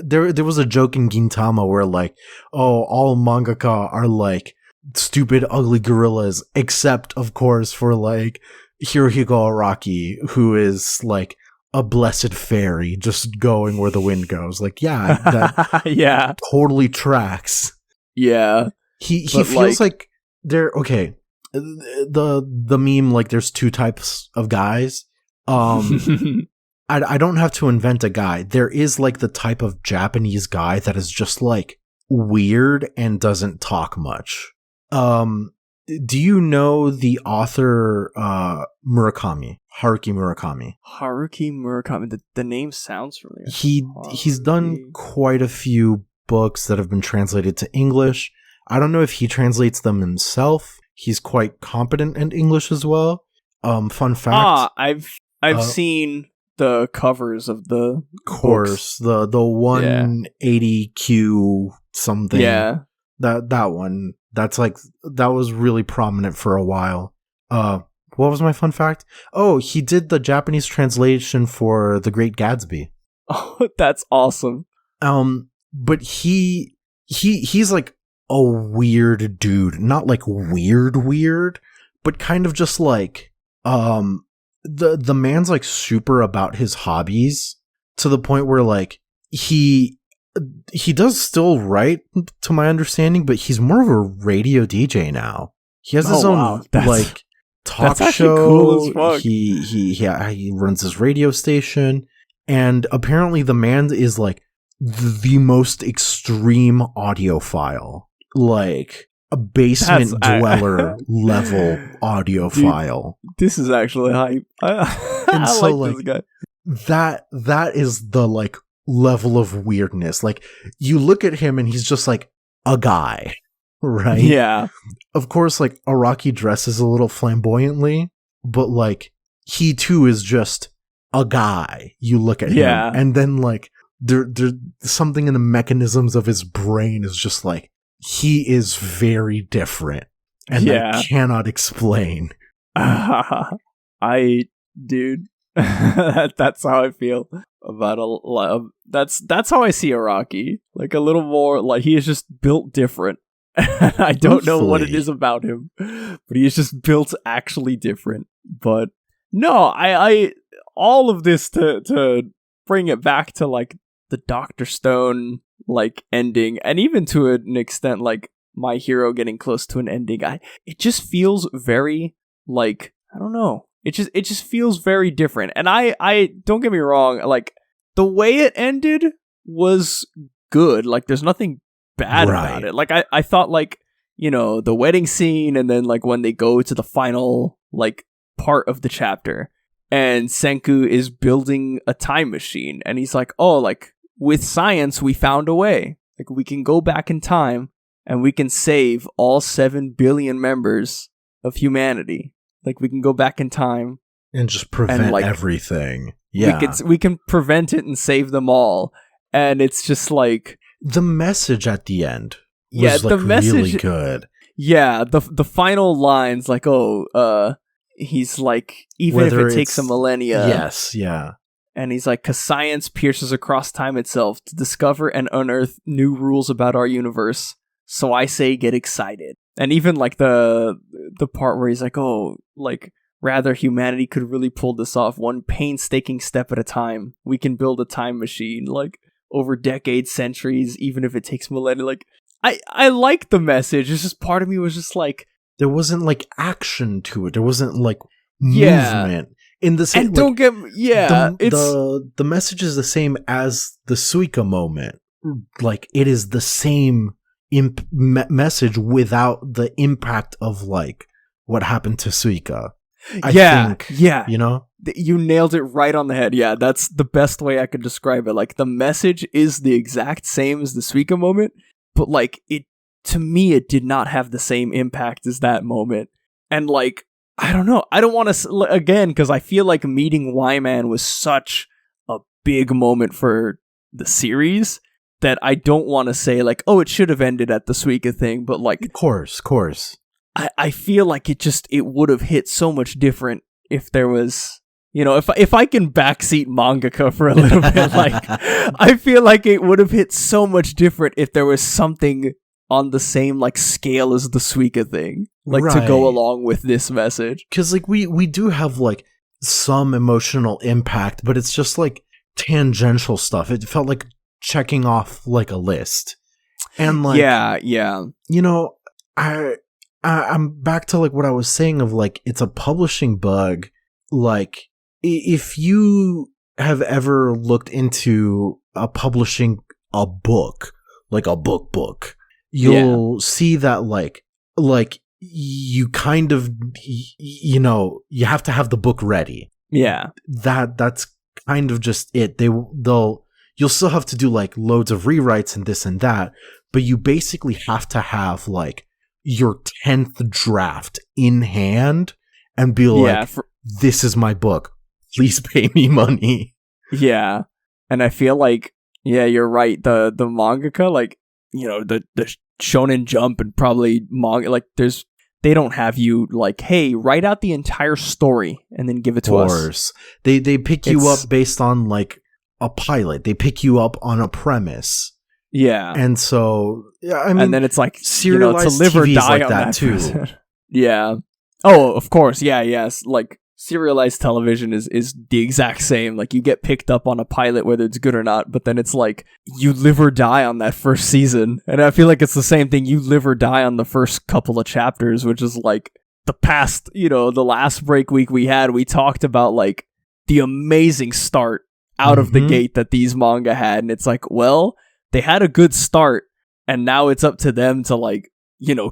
there was a joke in Gintama where like, oh, all mangaka are like stupid, ugly gorillas, except of course for like Hirohiko Araki, who is like a blessed fairy just going where the wind goes. Like, yeah, that totally tracks. Yeah. He feels like they're okay. The meme, like, there's 2 types of guys. I don't have to invent a guy. There is like the type of Japanese guy that is just like weird and doesn't talk much. Do you know the author Murakami? Haruki Murakami. Haruki Murakami. The name sounds familiar. He's done quite a few books that have been translated to English. I don't know if he translates them himself. He's quite competent in English as well. Fun fact. I've seen the covers of the course, books. the 180Q something. Yeah. That one. That's like, that was really prominent for a while. What was my fun fact? Oh, he did the Japanese translation for The Great Gatsby. Oh, that's awesome. But he's like a weird dude. Not like weird, but kind of just like, the man's like super about his hobbies to the point where like he does still write, to my understanding, but he's more of a radio DJ now. He has his own like talk show. Cool as fuck. He runs his radio station, and apparently the man is like the most extreme audiophile, like a basement dweller level audiophile. This is actually hype. And so like this guy. That is the like level of weirdness. Like you look at him and he's just like a guy, right? Yeah. Of course, like Araki dresses a little flamboyantly, but like he too is just a guy. You look at him, and then like there's something in the mechanisms of his brain is just like he is very different, and I cannot explain. Dude, that's how I feel about a lot. That's how I see Araki. Like a little more like he is just built different. I don't know what it is about him, but he is just built actually different. But no, I all of this to bring it back to like the Dr. Stone like ending, and even to an extent like My Hero getting close to an ending. It just feels very like, I don't know. It just feels very different. And I don't get me wrong, like the way it ended was good. Like there's nothing bad about it. Like I thought like, you know, the wedding scene, and then like when they go to the final like part of the chapter and Senku is building a time machine and he's like, oh, like with science we found a way. Like we can go back in time and we can save all 7 billion members of humanity. Like we can go back in time and just prevent like, everything. Yeah, we can prevent it and save them all. And it's just like the message at the end was the message really good. Yeah, the final lines like, he's like, even Whether if it takes a millennia. Yes, yeah. And he's like, 'cause science pierces across time itself to discover and unearth new rules about our universe. So I say get excited. And even like the part where he's like, oh, like rather humanity could really pull this off one painstaking step at a time. We can build a time machine like over decades, centuries, even if it takes millennia. Like I like the message. It's just part of me was just like, there wasn't like action to it. There wasn't like movement in the same. And don't get the message is the same as the Suika moment. Like it is the same message without the impact of like what happened to Suika. I think, you know, you nailed it right on the head. Yeah, that's the best way I could describe it. Like the message is the exact same as the Suika moment, but like it, to me, it did not have the same impact as that moment. And like, I don't know. I don't want to, again, because I feel like meeting Y-Man was such a big moment for the series that I don't want to say like, oh, it should have ended at the Suika thing, but like, of course. I feel like it would have hit so much different if there was, you know, if I can backseat mangaka for a little bit, like I feel like it would have hit so much different if there was something on the same like scale as the Suika thing, like to go along with this message. Because like we do have like some emotional impact, but it's just like tangential stuff. It felt like checking off like a list, and like you know, I'm back to like what I was saying of like it's a publishing bug. Like if you have ever looked into publishing a book, like a book, you'll see that like you kind of, you know, you have to have the book ready. Yeah, that's kind of just it. You'll still have to do like loads of rewrites and this and that, but you basically have to have like your 10th draft in hand and be like, this is my book. Please pay me money. Yeah. And I feel like, yeah, you're right. The mangaka, like, you know, the Shonen Jump and probably manga, like they don't have you like, hey, write out the entire story and then give it to us. They pick you up based on like a pilot. They pick you up on a premise. Yeah. And so, I mean, and then it's like, serialized, you know, to live or die like on that too. Yeah. Oh, of course. Yeah. Yes. Like serialized television is the exact same. Like, you get picked up on a pilot, whether it's good or not, but then it's like, you live or die on that first season. And I feel like it's the same thing. You live or die on the first couple of chapters, which is like, the last break week we had, we talked about, like, the amazing start out of the gate that these manga had. And it's like, well, they had a good start, and now it's up to them to, like,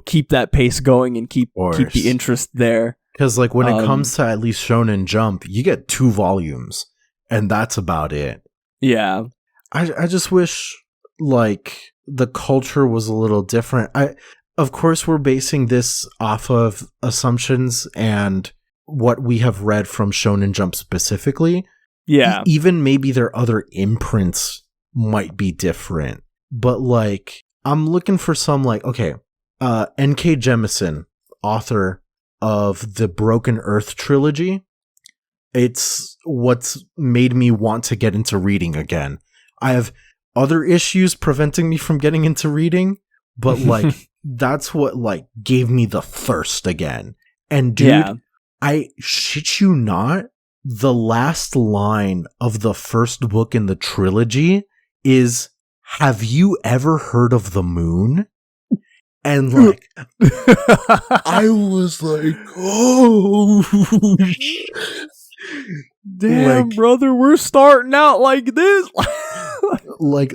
keep that pace going and keep the interest there. Because, like, when it comes to at least Shonen Jump, you get 2 volumes, and that's about it. Yeah. I just wish, like, the culture was a little different. Of course, we're basing this off of assumptions and what we have read from Shonen Jump specifically. Yeah. Even maybe their other imprints might be different. But, like, I'm looking for some, like, okay, N.K. Jemisin, author of the Broken Earth trilogy. It's what's made me want to get into reading again. I have other issues preventing me from getting into reading, but, like, that's what, like, gave me the thirst again. And dude, I shit you not, the last line of the first book in the trilogy is, "Have you ever heard of the moon?" And, like, I was like, oh, damn, like, brother, we're starting out like this. Like,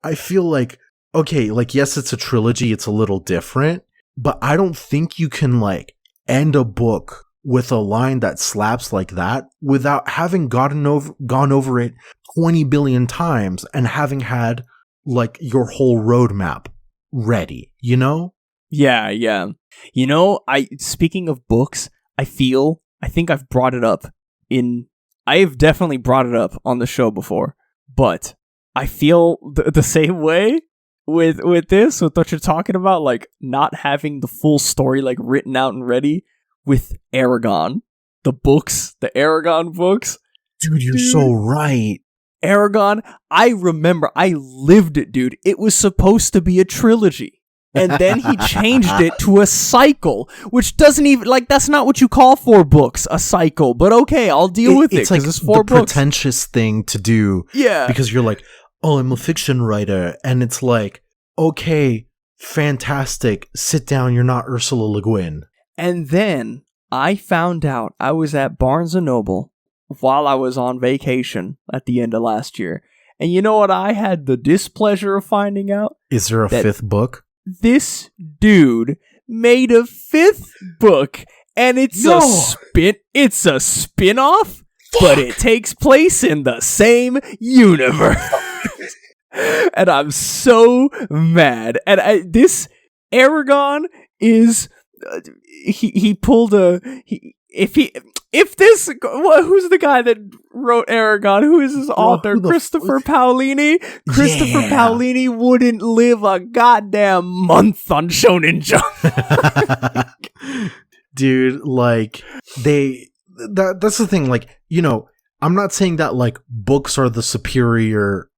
I feel like, okay, like, yes, it's a trilogy, it's a little different, but I don't think you can, like, end a book with a line that slaps like that without having gone over it 20 billion times and having had, like, your whole roadmap ready, Yeah. Speaking of books, I think I've brought it up I've definitely brought it up on the show before, but I feel the same way with what you're talking about, like, not having the full story, like, written out and ready with Aragon. The Aragon books. Dude, you're so right. Aragon, I remember, I lived it, dude. It was supposed to be a trilogy. And then he changed it to a cycle, which doesn't even, like, that's not what you call 4 books, a cycle. But okay, I'll deal with it, it's like it's 4 books. Pretentious thing to do. Yeah. Because you're like, oh, I'm a fiction writer. And it's like, okay, fantastic. Sit down, you're not Ursula Le Guin. And then I found out, I was at Barnes & Noble while I was on vacation at the end of last year. And you know what I had the displeasure of finding out? Is there a 5th book? This dude made a 5th book, and it's a spin-off, but it takes place in the same universe. And I'm so mad. And this Aragon is he pulled who's the guy that wrote Aragon? Who is his author? Christopher Paolini? Christopher Paolini wouldn't live a goddamn month on Shonen Jump. Dude, like, that's the thing, like, I'm not saying that, like, books are the superior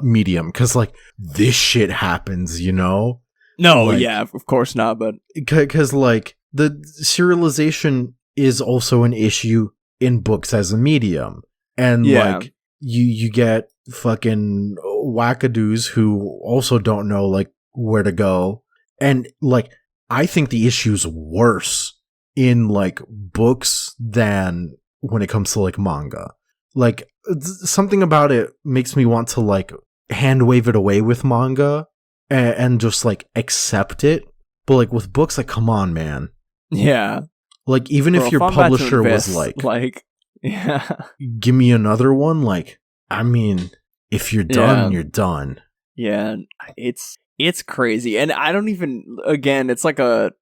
medium, because, like, this shit happens, No, like, yeah, of course not, but because, like, the serialization is also an issue in books as a medium. And like, you get fucking wackadoos who also don't know, like, where to go. And, like, I think the issue's worse in, like, books than when it comes to, like, manga. Like, something about it makes me want to, like, hand wave it away with manga and just, like, accept it. But, like, with books, like, come on, man. Yeah. Like, even if your publisher was like, yeah, give me another one, like, I mean, if you're done, you're done. Yeah, it's crazy. And I don't even, again, it's like the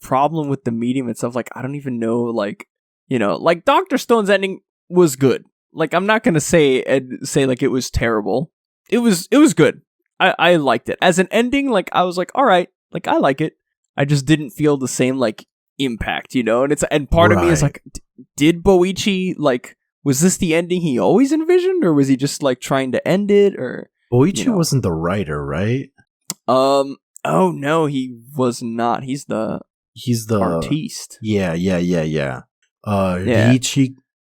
problem with the medium itself, like, I don't even know, like, like, Dr. Stone's ending was good. Like, I'm not gonna say like it was terrible. It was good. I liked it. As an ending, like, I was like, all right, like, I like it. I just didn't feel the same, like, impact, and part of me is like, did Boichi, like, was this the ending he always envisioned, or was he just, like, trying to end it? Or Boichi wasn't the writer, right? Oh no, he was not. He's the artiste. Yeah. Yeah.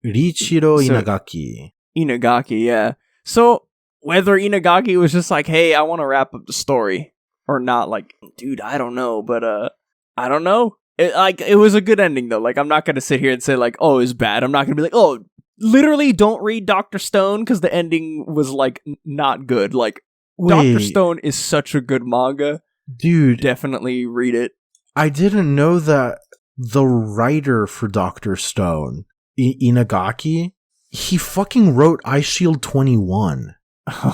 Richiro So- Inagaki. Inagaki, yeah. So whether Inagaki was just like, hey, I want to wrap up the story or not, like, dude, I don't know, but I don't know. It was a good ending though. Like, I'm not gonna sit here and say like, oh, it's bad. I'm not gonna be like, oh, literally don't read Dr. Stone because the ending was like not good. Like, Dr. Stone is such a good manga. Dude, Definitely read it. I didn't know that the writer for Dr. Stone, Inagaki, he fucking wrote Ice Shield 21.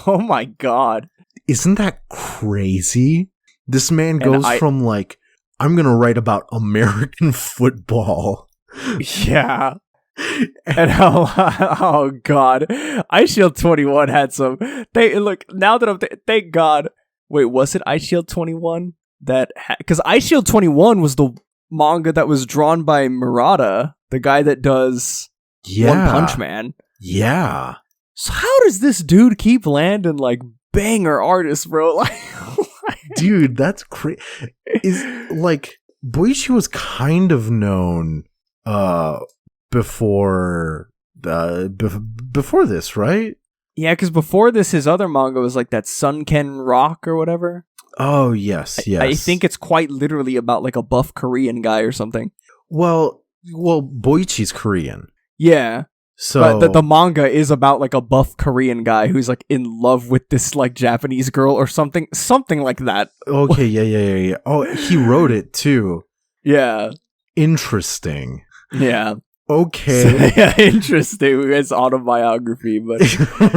Oh my god. Isn't that crazy? This man And goes from like, I'm gonna write about American football. Yeah. And oh god. Ice Shield 21 had some. Now that I'm thank god. Wait, was it Ice Shield 21 that because Ice Shield 21 was the manga that was drawn by Murata, the guy that does One Punch Man. Yeah. So how does this dude keep landing like banger artists, bro? Like, dude, that's crazy. Is like Boichi was kind of known before this, right? yeah, because before this, his other manga was like that Sunken Rock or whatever. Oh yes. I think it's quite literally about like a buff Korean guy or something. Well, Boichi's Korean. Yeah. So but the manga is about like a buff Korean guy who's like in love with this like Japanese girl or something like that. Okay, yeah. Oh, he wrote it too. Yeah. Interesting. Yeah. Okay. Yeah, interesting. It's autobiography, but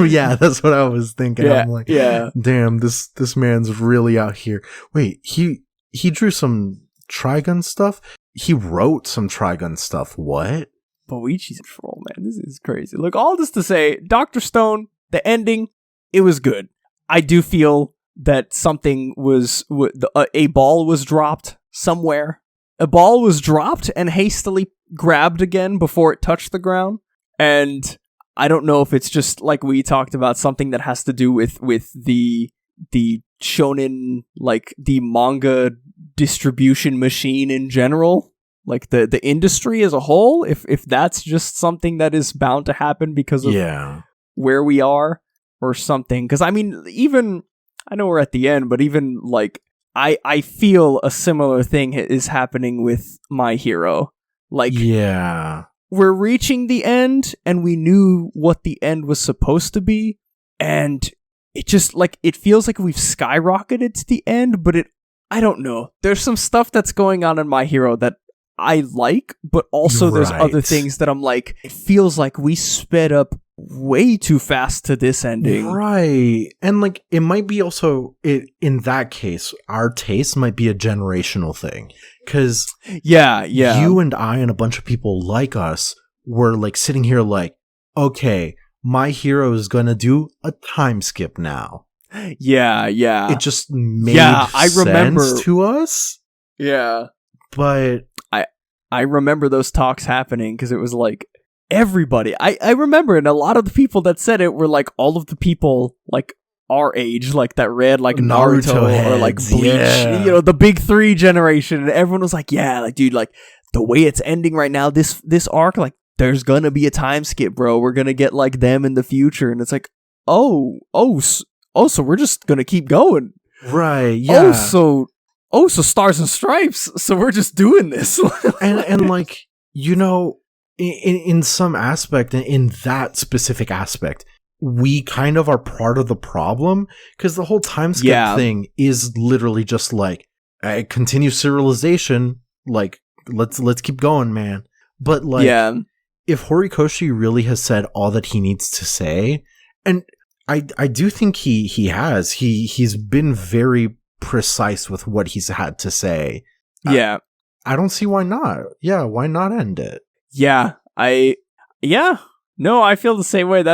yeah, that's what I was thinking. Yeah, I'm like, yeah. Damn, this man's really out here. Wait, he drew some Trigun stuff? He wrote some Trigun stuff. What? Boichi's in troll, man. This is crazy. Look, all this to say, Dr. Stone, the ending, it was good. I do feel that something was a ball was dropped somewhere. A ball was dropped and hastily grabbed again before it touched the ground. And I don't know if it's just like we talked about, something that has to do with the shonen, like the manga distribution machine in general. Like the industry as a whole, if that's just something that is bound to happen because of where we are or something. Because I mean, even I know we're at the end, but even like I feel a similar thing is happening with My Hero. Like, yeah, we're reaching the end, and we knew what the end was supposed to be, and it just like it feels like we've skyrocketed to the end, but I don't know. There's some stuff that's going on in My Hero that I like, but also there's other things that I'm like, it feels like we sped up way too fast to this ending. Right. And like, it might be also, in that case, our taste might be a generational thing. Because you and I and a bunch of people like us were like sitting here like, okay, My Hero is going to do a time skip now. Yeah. It just made sense to us. Yeah. But I remember those talks happening because it was like everybody. I remember, and a lot of the people that said it were like all of the people like our age, like that read like Naruto heads, or like Bleach, you know, the big three generation, and everyone was like, yeah, like dude, like the way it's ending right now, this arc, like there's gonna be a time skip, bro. We're gonna get like them in the future, and it's like, so we're just gonna keep going, right? Yeah. So Stars and Stripes. So we're just doing this. and like, you know, in some aspect, in that specific aspect, we kind of are part of the problem, because the whole time skip thing is literally just like, continue serialization, like let's keep going, man. But like, if Horikoshi really has said all that he needs to say, and I do think he has, he's been very precise with what he's had to say. I don't see why not. Yeah, why not end it? I feel the same way.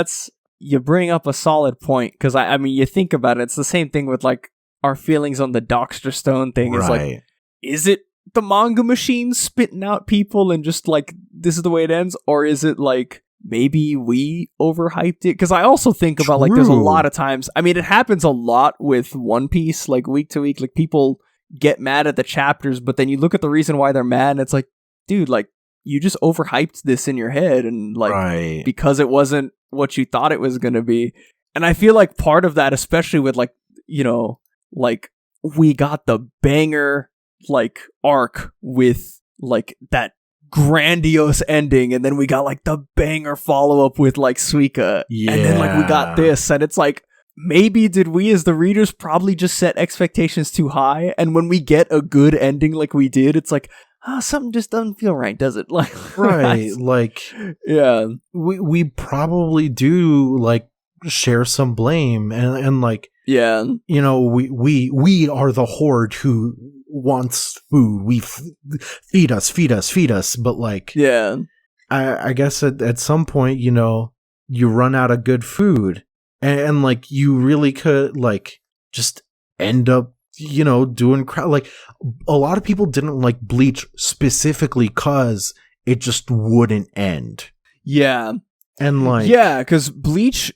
You bring up a solid point, because I mean, you think about it, it's the same thing with like our feelings on the Dr. Stone thing. It's like, is it the manga machine spitting out people and just like this is the way it ends, or is it like maybe we overhyped it? Because I also think about like there's a lot of times, I mean, it happens a lot with One Piece, like week to week, like people get mad at the chapters, but then you look at the reason why they're mad and it's like, dude, like you just overhyped this in your head, and like Right. because it wasn't what you thought it was going to be. And I feel like part of that, especially with like, you know, like we got the banger like arc with like that grandiose ending, and then we got like the banger follow-up with like Suika, and then like we got this, and it's like, maybe did we as the readers probably just set expectations too high, and when we get a good ending like we did, it's like, something just doesn't feel right, does it? Like, Right. Like, yeah, we probably do like share some blame, and like, yeah, you know, we are the horde who wants food. We feed us. But like, yeah, I guess at some point, you know, you run out of good food, and like you really could like just end up, you know, doing like a lot of people didn't like Bleach specifically cause it just wouldn't end. yeah. And like, yeah, because Bleach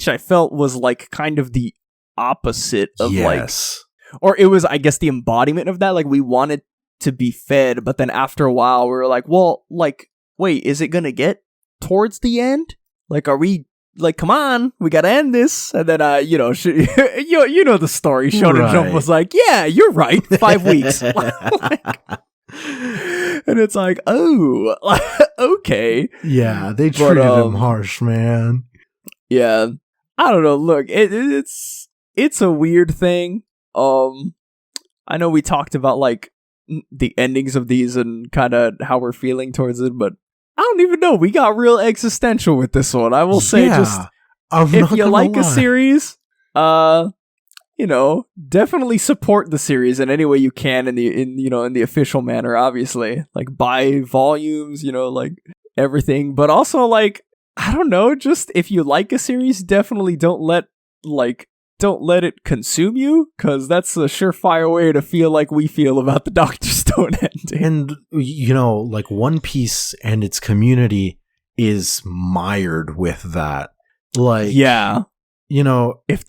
I felt was like kind of the opposite of yes. like, or it was, I guess, the embodiment of that. Like, we wanted to be fed, but then after a while we were like, well, like, wait, is it gonna get towards the end? Like, are we like, come on, we gotta end this? And then you know, you know the story. Shonen Jump was like, yeah, you're right, 5 weeks. And it's like, oh, okay. Yeah, they treated him harsh, man. Yeah, I don't know. Look, it's a weird thing. I know we talked about like the endings of these and kind of how we're feeling towards it, but I don't even know. We got real existential with this one. I will say, just if you like a series, you know, definitely support the series in any way you can in the official manner, obviously. Like, buy volumes, you know, like everything. But also, like, I don't know, just if you like a series, definitely don't let it consume you, because that's a surefire way to feel like we feel about the Dr. Stone ending. And, you know, like One Piece and its community is mired with that. Like, yeah, you know, if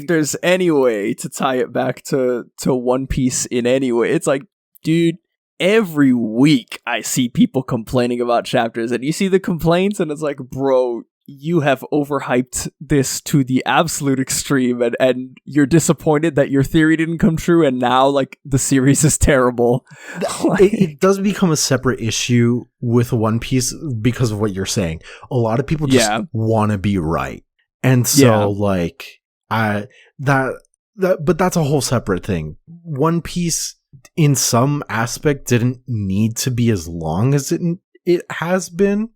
there's any way to tie it back to One Piece in any way, it's like, dude, every week I see people complaining about chapters, and you see the complaints, and it's like, bro, you have overhyped this to the absolute extreme, and you're disappointed that your theory didn't come true, and now like the series is terrible. It does become a separate issue with One Piece because of what you're saying. A lot of people just want to be right, and so like but that's a whole separate thing. One Piece in some aspect didn't need to be as long as it has been.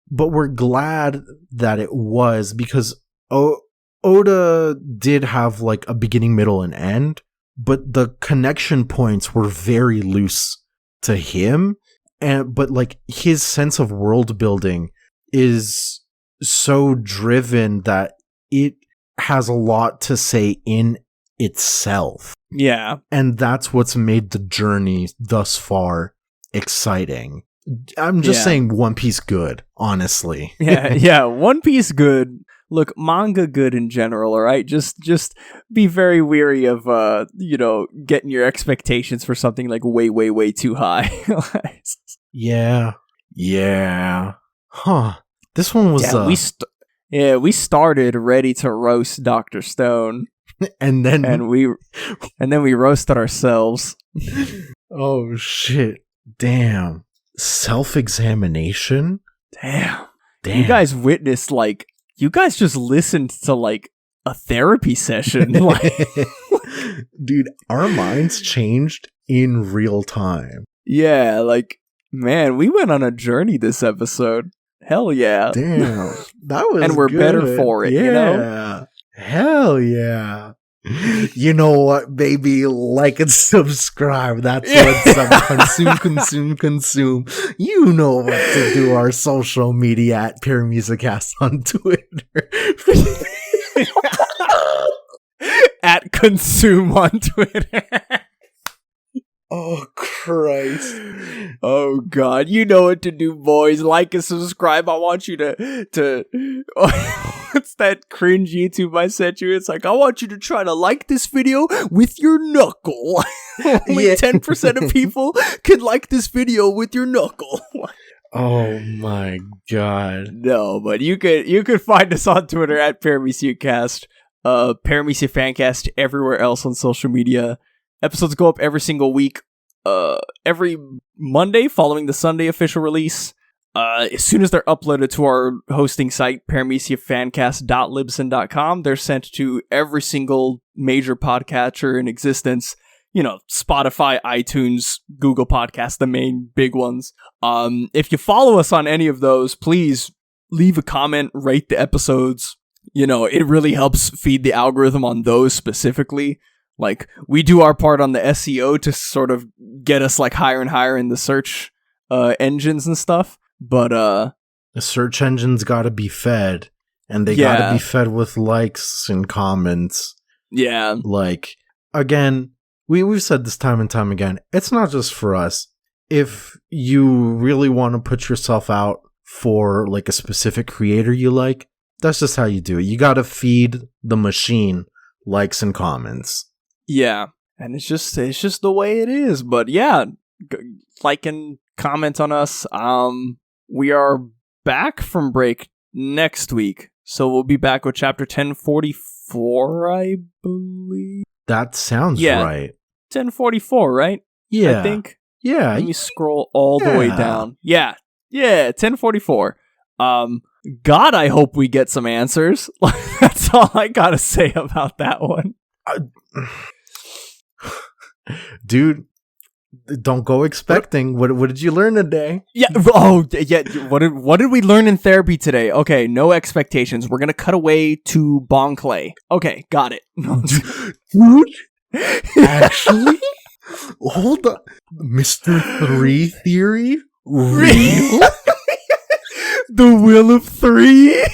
But we're glad that it was, because Oda did have like a beginning, middle, and end, but the connection points were very loose to him, but like his sense of world building is so driven that it has a lot to say in itself. Yeah. And that's what's made the journey thus far exciting. I'm just saying One Piece good, honestly. yeah, One Piece good. Look, manga good in general, all right? Just be very weary of you know, getting your expectations for something like way, way, way too high. Yeah. Huh. This one was we started ready to roast Dr. Stone. and then we roasted ourselves. Oh shit. Damn. Self-examination? Damn. You guys witnessed, like, you guys just listened to like a therapy session. Like, dude, our minds changed in real time. Yeah, like, man, we went on a journey this episode. Hell yeah. Damn. That was and we're good. better for it, you know? Hell yeah. You know what, baby? Like and subscribe. That's what's up. Consume. You know what to do. Our social media at Paramecia Cast on Twitter. At consume on Twitter. Oh, Christ. Oh, God. You know what to do, boys. Like and subscribe. I want you to What's that cringe YouTube I sent you? It's like, I want you to try to like this video with your knuckle. Only 10% of people can like this video with your knuckle. Oh my god. No, but you could find us on Twitter at Paramecia Cast, Paramecia Fancast everywhere else on social media. Episodes go up every single week, every Monday following the Sunday official release. As soon as they're uploaded to our hosting site, parameciafancast.libsyn.com, they're sent to every single major podcatcher in existence. You know, Spotify, iTunes, Google Podcasts, the main big ones. If you follow us on any of those, please leave a comment, rate the episodes. You know, it really helps feed the algorithm on those specifically. Like, we do our part on the SEO to sort of get us like higher and higher in the search engines and stuff. But the search engine's gotta be fed, and they gotta be fed with likes and comments. Yeah. Like, again, we've said this time and time again, it's not just for us. If you really want to put yourself out for like a specific creator you like, that's just how you do it. You gotta feed the machine likes and comments. Yeah. And it's just the way it is. But yeah, like and comment on us. We are back from break next week, so we'll be back with chapter 1044, I believe. That sounds right. 1044, right? Yeah. I think. Yeah. Let me scroll all the way down. Yeah. Yeah, 1044. God, I hope we get some answers. That's all I gotta say about that one. Dude, don't go expecting. What did you learn today? Yeah. Oh, yeah. What did we learn in therapy today? Okay, no expectations. We're gonna cut away to Bon Clay. Okay, got it. Dude, actually, hold on, Mr. 3 theory, real? The Wheel of 3.